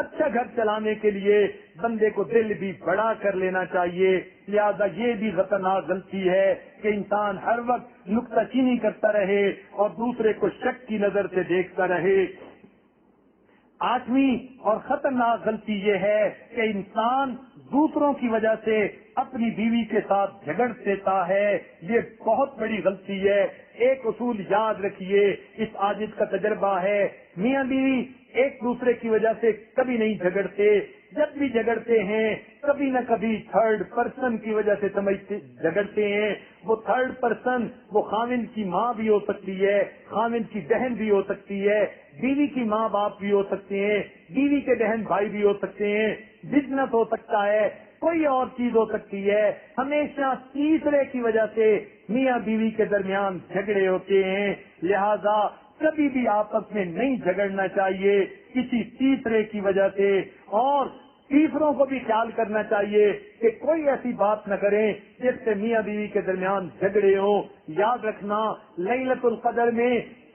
اچھا گھر چلانے کے لیے بندے کو دل بھی بڑا کر لینا چاہیے. لہذا یہ بھی خطرناک غلطی ہے کہ انسان ہر وقت نکتہ چینی کرتا رہے اور دوسرے کو شک کی نظر سے دیکھتا رہے. 8ویں اور خطرناک غلطی یہ ہے کہ انسان دوسروں کی وجہ سے اپنی بیوی کے ساتھ جھگڑ دیتا ہے. یہ بہت بڑی غلطی ہے. ایک اصول یاد رکھیے, اس عاجز کا تجربہ ہے, میاں بیوی ایک دوسرے کی وجہ سے کبھی نہیں جھگڑتے. جب بھی جھگڑتے ہیں کبھی نہ کبھی تھرڈ پرسن کی وجہ سے جھگڑتے ہیں. وہ تھرڈ پرسن وہ خاوند کی ماں بھی ہو سکتی ہے, خاوند کی بہن بھی ہو سکتی ہے, بیوی کی ماں باپ بھی ہو سکتے ہیں, بیوی کے بہن بھائی بھی ہو سکتے ہیں, بزنس ہو سکتا ہے, کوئی اور چیز ہو سکتی ہے. ہمیشہ تیسرے کی وجہ سے میاں بیوی کے درمیان جھگڑے ہوتے ہیں. لہذا کبھی بھی آپس میں نہیں جھگڑنا چاہیے کسی تیسرے کی وجہ سے, اور تیسروں کو بھی خیال کرنا چاہیے کہ کوئی ایسی بات نہ کریں جس سے میاں بیوی کے درمیان جھگڑے ہوں. یاد رکھنا لیلۃ القدر میں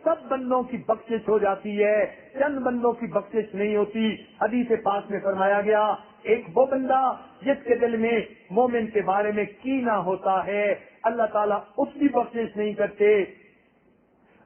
سب بندوں کی بخشش ہو جاتی ہے, چند بندوں کی بخشش نہیں ہوتی. حدیث پاک میں فرمایا گیا ایک وہ بندہ جس کے دل میں مومن کے بارے میں کینہ ہوتا ہے اللہ تعالیٰ اس کی بخشش نہیں کرتے,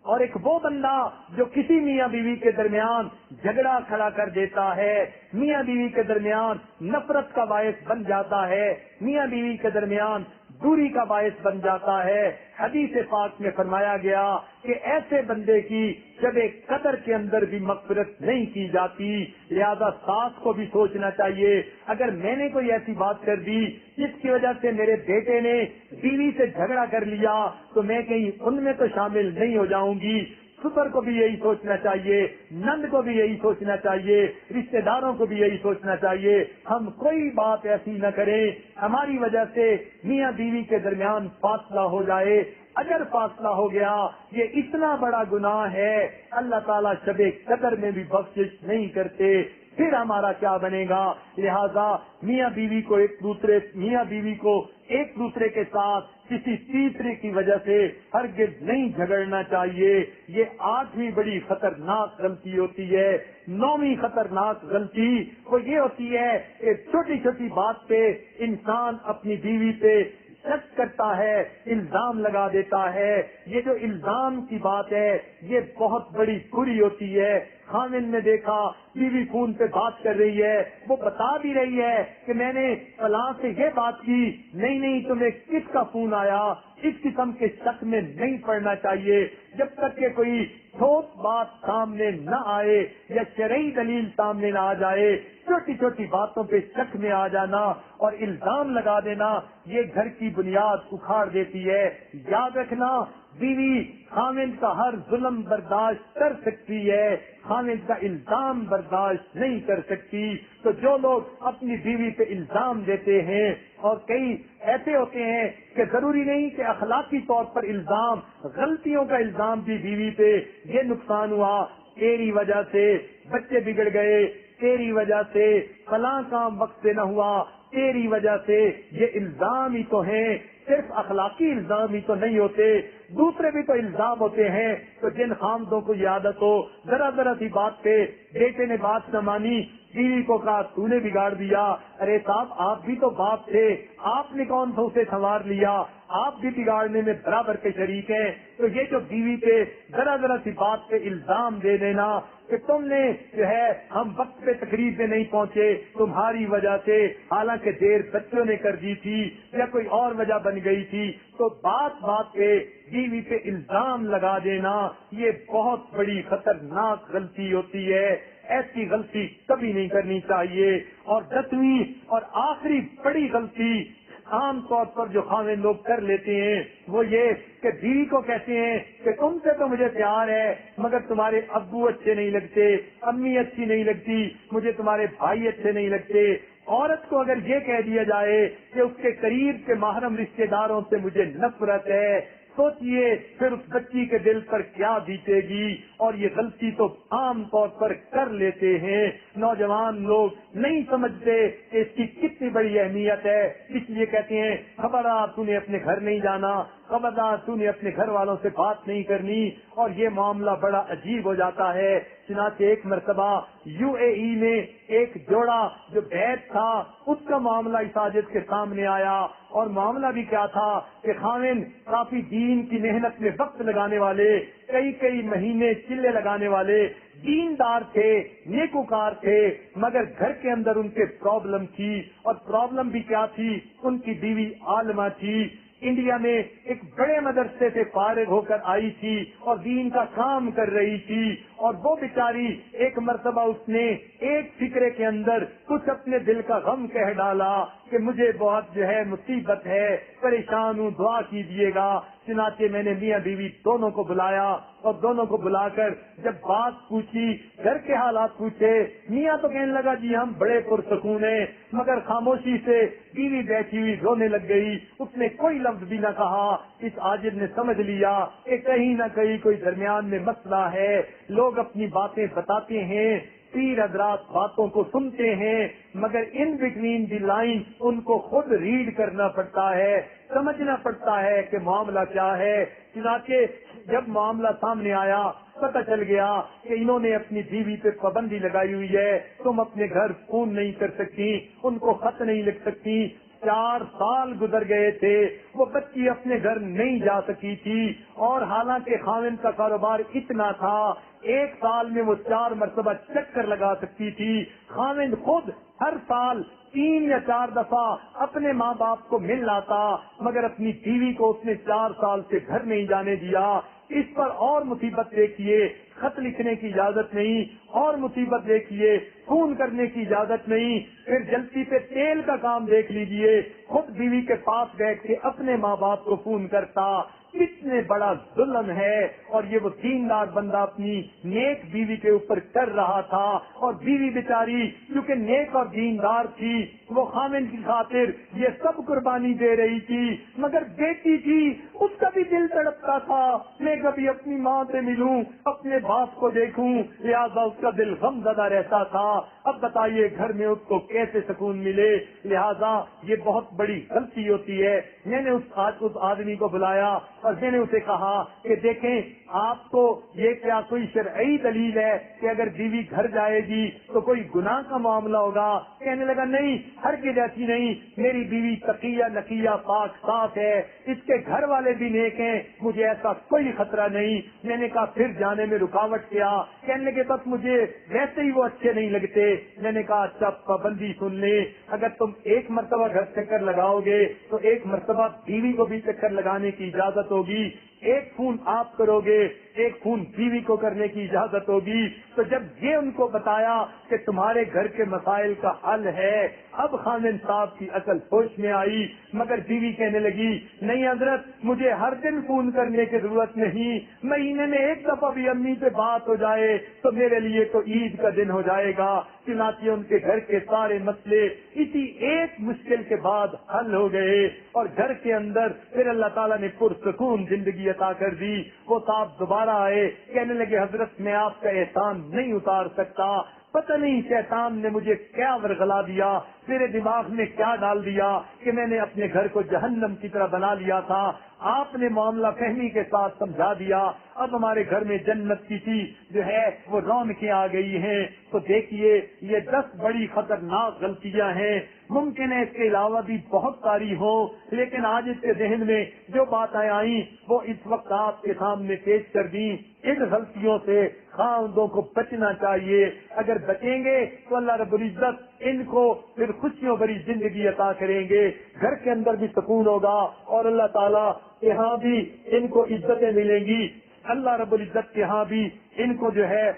اور ایک وہ بندہ جو کسی میاں بیوی کے درمیان جھگڑا کھڑا کر دیتا ہے, میاں بیوی کے درمیان نفرت کا باعث بن جاتا ہے, میاں بیوی کے درمیان دوری کا باعث بن جاتا ہے. حدیث پاک میں فرمایا گیا کہ ایسے بندے کی شب قدر کے اندر بھی مغفرت نہیں کی جاتی. لہذا ساس کو بھی سوچنا چاہیے اگر میں نے کوئی ایسی بات کر دی جس کی وجہ سے میرے بیٹے نے بیوی سے جھگڑا کر لیا تو میں کہیں ان میں تو شامل نہیں ہو جاؤں گی. سپر کو بھی یہی سوچنا چاہیے, نند کو بھی یہی سوچنا چاہیے, رشتہ داروں کو بھی یہی سوچنا چاہیے ہم کوئی بات ایسی نہ کریں ہماری وجہ سے میاں بیوی کے درمیان فاصلہ ہو جائے. اگر فاصلہ ہو گیا یہ اتنا بڑا گناہ ہے, اللہ تعالیٰ شب قدر میں بھی بخشش نہیں کرتے, پھر ہمارا کیا بنے گا. لہذا میاں بیوی کو ایک دوسرے کے ساتھ کسی تیسرے کی وجہ سے ہرگز نہیں جھگڑنا چاہیے. یہ 8ویں بڑی خطرناک غلطی ہوتی ہے. 9ویں خطرناک غلطی وہ یہ ہوتی ہے کہ چھوٹی چھوٹی بات پہ انسان اپنی بیوی پہ شک کرتا ہے, الزام لگا دیتا ہے. یہ جو الزام کی بات ہے یہ بہت بڑی بری ہوتی ہے. خاوند نے دیکھا بیوی فون پہ بات کر رہی ہے, وہ بتا بھی رہی ہے کہ میں نے فلاں سے یہ بات کی, نہیں تمہیں کس کا فون آیا. اس قسم کے شک میں نہیں پڑنا چاہیے جب تک کہ کوئی ٹھوس بات سامنے نہ آئے یا شرعی دلیل سامنے نہ آ جائے. چھوٹی چھوٹی باتوں پہ شک میں آ جانا اور الزام لگا دینا یہ گھر کی بنیاد اکھاڑ دیتی ہے. یاد رکھنا بیوی خاوند کا ہر ظلم برداشت کر سکتی ہے, خاوند کا الزام برداشت نہیں کر سکتی. تو جو لوگ اپنی بیوی پہ الزام دیتے ہیں, اور کئی ایسے ہوتے ہیں کہ ضروری نہیں کہ اخلاقی طور پر الزام, غلطیوں کا الزام بھی بیوی پہ, یہ نقصان ہوا تیری وجہ سے, بچے بگڑ گئے تیری وجہ سے, فلاں کام وقت سے نہ ہوا تیری وجہ سے, یہ الزام ہی تو ہیں. صرف اخلاقی الزام ہی تو نہیں ہوتے, دوسرے بھی تو الزام ہوتے ہیں. تو جن خامدوں کو یہ عادت ہو ذرا سی بات پہ بیٹے نے بات نہ مانی, بیوی کو کہا تو نے بگاڑ دیا, ارے صاحب آپ بھی تو باپ تھے, آپ نے کون سا اسے سنوار لیا, آپ بھی بگاڑنے میں برابر کے شریک ہیں. تو یہ جو بیوی پہ ذرا سی بات پہ الزام دے دینا کہ تم نے جو ہے ہم وقت پہ تقریب میں نہیں پہنچے تمہاری وجہ سے, حالانکہ دیر بچوں نے کر دی تھی یا کوئی اور وجہ بن گئی تھی, تو بات پہ بیوی پہ الزام لگا دینا یہ بہت بڑی خطرناک غلطی ہوتی ہے. ایسی غلطی کبھی نہیں کرنی چاہیے. اور 10ویں اور آخری بڑی غلطی عام طور پر جو خاوند لوگ کر لیتے ہیں وہ یہ کہ بیوی کو کہتے ہیں کہ تم سے تو مجھے پیار ہے مگر تمہارے ابو اچھے نہیں لگتے, امی اچھی نہیں لگتی, مجھے تمہارے بھائی اچھے نہیں لگتے. عورت کو اگر یہ کہہ دیا جائے کہ اس کے قریب کے محرم رشتے داروں سے مجھے نفرت ہے, سوچئے پھر اس بچی کے دل پر کیا بیتے گی. اور یہ غلطی تو عام طور پر کر لیتے ہیں. نوجوان لوگ نہیں سمجھتے کہ اس کی کتنی بڑی اہمیت ہے, اس لیے کہتے ہیں خبردار تو نے اپنے گھر نہیں جانا, خبردار تو نے اپنے گھر والوں سے بات نہیں کرنی، اور یہ معاملہ بڑا عجیب ہو جاتا ہے۔ چنانچہ ایک مرتبہ UAE میں ایک جوڑا جو بیت تھا اس کا معاملہ اس حاجت کے سامنے آیا، اور معاملہ بھی کیا تھا کہ خاوند کافی دین کی محنت میں وقت لگانے والے، کئی مہینے چلے لگانے والے دیندار تھے، نیکوکار تھے، مگر گھر کے اندر ان کے پرابلم تھی، اور پرابلم بھی کیا تھی، ان کی بیوی عالمہ تھی، انڈیا میں ایک بڑے مدرسے سے فارغ ہو کر آئی تھی اور دین کا کام کر رہی تھی، اور وہ بیچاری ایک مرتبہ اس نے ایک فکرے کے اندر کچھ اپنے دل کا غم کہہ ڈالا کہ مجھے بہت مصیبت ہے، پریشان ہوں، دعا کیجیے گا۔ چنانچہ میں نے میاں بیوی دونوں کو بلایا، اور دونوں کو بلا کر جب بات پوچھی، گھر کے حالات پوچھے، میاں تو کہنے لگا جی ہم بڑے پرسکون ہیں، مگر خاموشی سے بیوی بیٹھی ہوئی رونے لگ گئی، اس نے کوئی لفظ بھی نہ کہا۔ اس عاجز نے سمجھ لیا کہ کہیں نہ کہیں کوئی درمیان میں مسئلہ ہے، لوگ اپنی باتیں بتاتے ہیں، پیر حضرات باتوں کو سنتے ہیں، مگر ان بٹوین دی لائن ان کو خود ریڈ کرنا پڑتا ہے، سمجھنا پڑتا ہے کہ معاملہ کیا ہے۔ چنانچہ جب معاملہ سامنے آیا، پتہ چل گیا کہ انہوں نے اپنی بیوی پہ پابندی لگائی ہوئی ہے، تم اپنے گھر فون نہیں کر سکتی، ان کو خط نہیں لکھ سکتی۔ 4 سال گزر گئے تھے، وہ بچی اپنے گھر نہیں جا سکی تھی، اور حالانکہ خاوند کا کاروبار اتنا تھا، 1 سال میں وہ 4 مرتبہ چکر لگا سکتی تھی۔ خاوند خود ہر سال 3 یا 4 دفعہ اپنے ماں باپ کو مل لاتا، مگر اپنی بیوی کو اس نے 4 سال سے گھر نہیں جانے دیا۔ اس پر اور مصیبت دیکھیے، خط لکھنے کی اجازت نہیں، اور مصیبت دیکھیے فون کرنے کی اجازت نہیں، پھر جلتی پہ تیل کا کام دیکھ لیجئے، خود بیوی کے پاس بیٹھ کے اپنے ماں باپ کو فون کرتا۔ کتنے بڑا ظلم ہے، اور یہ وہ دیندار بندہ اپنی نیک بیوی کے اوپر کر رہا تھا، اور بیوی بیچاری کیونکہ نیک اور دیندار تھی، وہ خاوند کی خاطر یہ سب قربانی دے رہی تھی، مگر بیٹی تھی، اس کا بھی دل تڑپتا تھا میں کبھی اپنی ماں سے ملوں، اپنے باپ کو دیکھوں، لہذا اس کا دل غم زدہ رہتا تھا۔ اب بتائیے گھر میں اس کو کیسے سکون ملے؟ لہذا یہ بہت بڑی غلطی ہوتی ہے۔ میں نے اس آدمی کو بلایا اور میں نے اسے کہا کہ دیکھیں آپ کو یہ کیا کوئی شرعی دلیل ہے کہ اگر بیوی گھر جائے گی تو کوئی گناہ کا معاملہ ہوگا؟ کہنے لگا نہیں، ہرگز ایسی نہیں، میری بیوی تقیہ نقیہ پاک صاف ہے، اس کے گھر والے بھی نیک ہیں، مجھے ایسا کوئی خطرہ نہیں۔ میں نے کہا پھر جانے میں رکاوٹ کیا؟ کہنے لگے بس مجھے ویسے ہی وہ اچھے نہیں لگتے۔ میں نے کہا اچھا پابندی سن لے، اگر تم 1 مرتبہ گھر چکر لگاؤ گے تو 1 مرتبہ بیوی کو بھی چکر لگانے کی اجازت ہوگی، 1 فون آپ کرو گے، 1 فون بیوی کو کرنے کی اجازت ہوگی۔ تو جب یہ ان کو بتایا کہ تمہارے گھر کے مسائل کا حل ہے، اب خاوند صاحب کی عقل ہوش میں آئی، مگر بیوی کہنے لگی نہیں حضرت مجھے ہر دن فون کرنے کی ضرورت نہیں، مہینے میں 1 دفعہ بھی امی سے بات ہو جائے تو میرے لیے تو عید کا دن ہو جائے گا۔ چنانچہ ان کے گھر کے سارے مسئلے اسی ایک مشکل کے بعد حل ہو گئے، اور گھر کے اندر پھر اللہ تعالیٰ نے پرسکون زندگی عطا کر دی۔ وہ صاحب دوبارہ آئے، کہنے لگے حضرت میں آپ کا احسان نہیں اتار سکتا، پتہ نہیں شیطان نے مجھے کیا ورغلا دیا، میرے دماغ میں کیا ڈال دیا کہ میں نے اپنے گھر کو جہنم کی طرح بنا لیا تھا، آپ نے معاملہ فہمی کے ساتھ سمجھا دیا، اب ہمارے گھر میں جنت کی سی جو ہے وہ رونقیں آ گئی ہیں۔ تو دیکھیے یہ 10 بڑی خطرناک غلطیاں ہیں، ممکن ہے اس کے علاوہ بھی بہت ساری ہوں، لیکن آج اس کے ذہن میں جو باتیں آئیں وہ اس وقت آپ کے سامنے پیش کر دیں۔ ان غلطیوں سے خاوندوں کو بچنا چاہیے، اگر بچیں گے تو اللہ رب العزت ان کو پھر خوشیوں بھری زندگی عطا کریں گے، گھر کے اندر بھی سکون ہوگا، اور اللہ تعالیٰ کے ہاں بھی ان کو عزتیں ملیں گی، اللہ رب العزت کے ہاں بھی ان کو جو ہے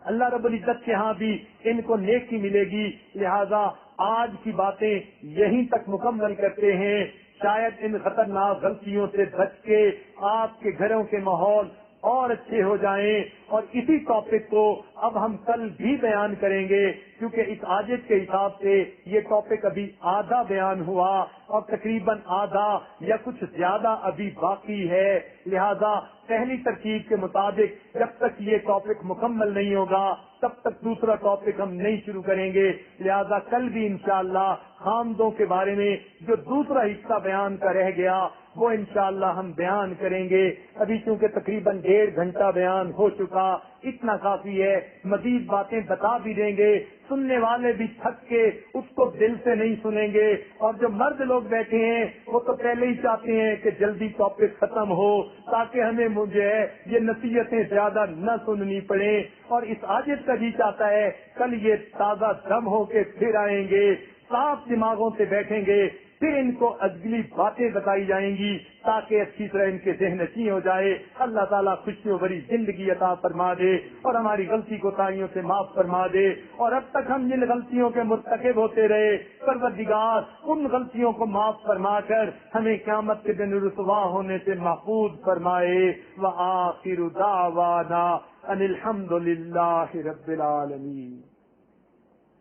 اللہ رب العزت کے ہاں بھی ان کو نیکی ملے گی۔ لہذا آج کی باتیں یہیں تک مکمل کرتے ہیں، شاید ان خطرناک غلطیوں سے بچ کے آپ کے گھروں کے ماحول اور اچھے ہو جائیں، اور اسی ٹاپک کو اب ہم کل بھی بیان کریں گے، کیونکہ اس عادت کے حساب سے یہ ٹاپک ابھی آدھا بیان ہوا اور تقریباً آدھا یا کچھ زیادہ ابھی باقی ہے۔ لہذا پہلی ترکیب کے مطابق جب تک یہ ٹاپک مکمل نہیں ہوگا تب تک دوسرا ٹاپک ہم نہیں شروع کریں گے۔ لہذا کل بھی انشاءاللہ خاندوں کے بارے میں جو دوسرا حصہ بیان کا رہ گیا وہ انشاءاللہ ہم بیان کریں گے. ابھی چونکہ تقریباً 1.5 گھنٹہ بیان ہو چکا، اتنا کافی ہے. مزید باتیں بتا بھی دیں گے، سننے والے بھی تھک کے اس کو دل سے نہیں سنیں گے. اور جو مرد لوگ بیٹھے ہیں وہ تو پہلے ہی چاہتے ہیں کہ جلدی ٹاپک ختم ہو تاکہ ہمیں مجھے یہ نصیحتیں زیادہ نہ سننی پڑیں. اور اس عاجز کا جی چاہتا ہے کل یہ تازہ دم ہو کے پھر آئیں گے، صاف دماغوں سے بیٹھیں گے، پھر ان کو اگلی باتیں بتائی جائیں گی تاکہ اچھی طرح ان کے ذہن نشین ہو جائے. اللہ تعالیٰ خوشیوں بھری زندگی عطا فرما دے اور ہماری غلطی کوتاہیوں سے معاف فرما دے. اور اب تک ہم جن غلطیوں کے مرتکب ہوتے رہے، پروردگار ان غلطیوں کو معاف فرما کر ہمیں قیامت کے دن رسوا ہونے سے محفوظ فرمائے. وآخر دعوانا ان الحمد للہ رب العالمین.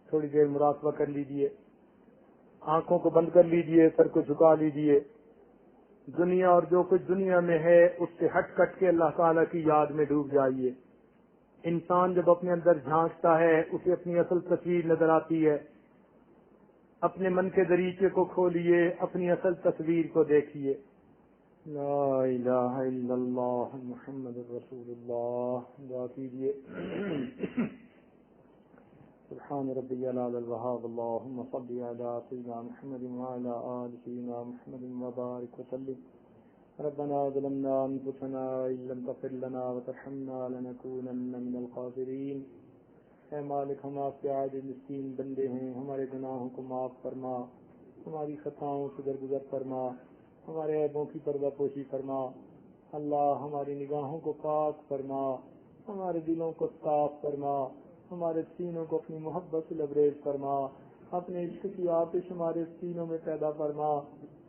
تھوڑی دیر مراقبہ کر لیجئے، آنکھوں کو بند کر لیجئے، سر کو جھکا لیجئے. دنیا اور جو کچھ دنیا میں ہے اس سے ہٹ کٹ کے اللہ تعالیٰ کی یاد میں ڈوب جائیے. انسان جب اپنے اندر جھانکتا ہے اسے اپنی اصل تصویر نظر آتی ہے. اپنے من کے دریچے کو کھولیے، اپنی اصل تصویر کو دیکھیے. لا الہ الا اللہ محمد رسول اللہ. دعا کیجیے. سبحان ربی العلی الوہاب اللہم صلی علی سیدنا محمد وعلی آل سیدنا محمد وبارک وسلم. ربنا ظلمنا انفسنا وان لم تغفر لنا وترحمنا لنکونن من الخاسرین. اے مالک، ہم آپ کے عاجز مسکین بندے ہیں، ہمارے گناہوں کو معاف فرما، ہماری خطاؤں سے درگزر فرما، ہمارے عیبوں کی پردہ پوشی فرما. اللہ ہماری نگاہوں کو پاک فرما، ہمارے دلوں کو صاف فرما، ہمارے سینوں کو اپنی محبت سے لبریز فرما، اپنے عشق کی آتش ہمارے سینوں میں پیدا فرما.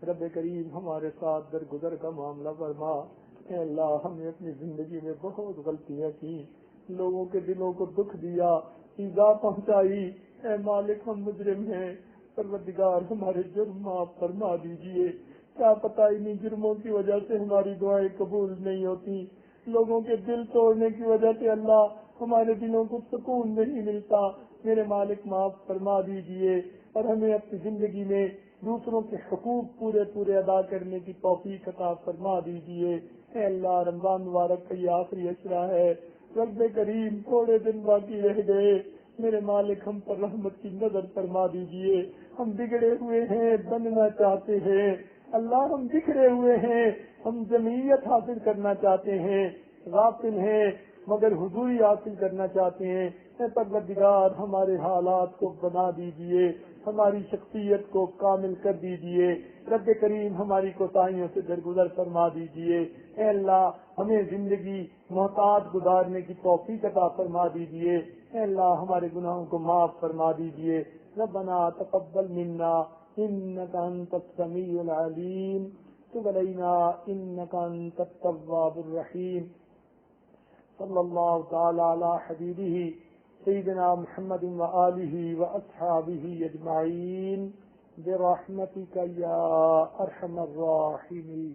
رب کریم ہمارے ساتھ درگزر کا معاملہ فرما. اے اللہ، ہم نے اپنی زندگی میں بہت غلطیاں کی، لوگوں کے دلوں کو دکھ دیا، ایذا پہنچائی. اے مالک، ہم مجرم ہیں، پروردگار ہمارے جرم معاف فرما دیجئے. کیا پتہ انہی جرموں کی وجہ سے ہماری دعائیں قبول نہیں ہوتی، لوگوں کے دل توڑنے کی وجہ سے اللہ ہمارے دلوں کو سکون نہیں ملتا. میرے مالک معاف فرما دیجئے اور ہمیں اپنی زندگی میں دوسروں کے حقوق پورے پورے ادا کرنے کی توفیق عطا فرما دیجئے. اے اللہ، رمضان مبارک کا یہ آخری عشرہ ہے، رب کریم تھوڑے دن باقی رہ گئے. میرے مالک، ہم پر رحمت کی نظر فرما دیجئے. ہم بگڑے ہوئے ہیں، بننا چاہتے ہیں. اللہ، ہم بکھرے ہوئے ہیں، ہم جمعیت حاصل کرنا چاہتے ہیں، غافل ہیں مگر حضوری حاصل کرنا چاہتے ہیں. اے پروردگار، ہمارے حالات کو بنا دیجئے، ہماری شخصیت کو کامل کر دیجئے. رب کریم ہماری کوتاہیوں سے درگزر فرما دیجئے. اے اللہ، ہمیں زندگی محتاط گزارنے کی توفیق عطا فرما دیجئے. اے اللہ، ہمارے گناہوں کو معاف فرما دیجئے. ربنا تقبل منا انك انت السميع العليم تب علينا انك انت التواب الرحيم. صلی اللہ تعالی علی حبیبہ سیدنا محمد وآلہ واصحابہ اجمعین برحمتک یا ارحم الراحمین.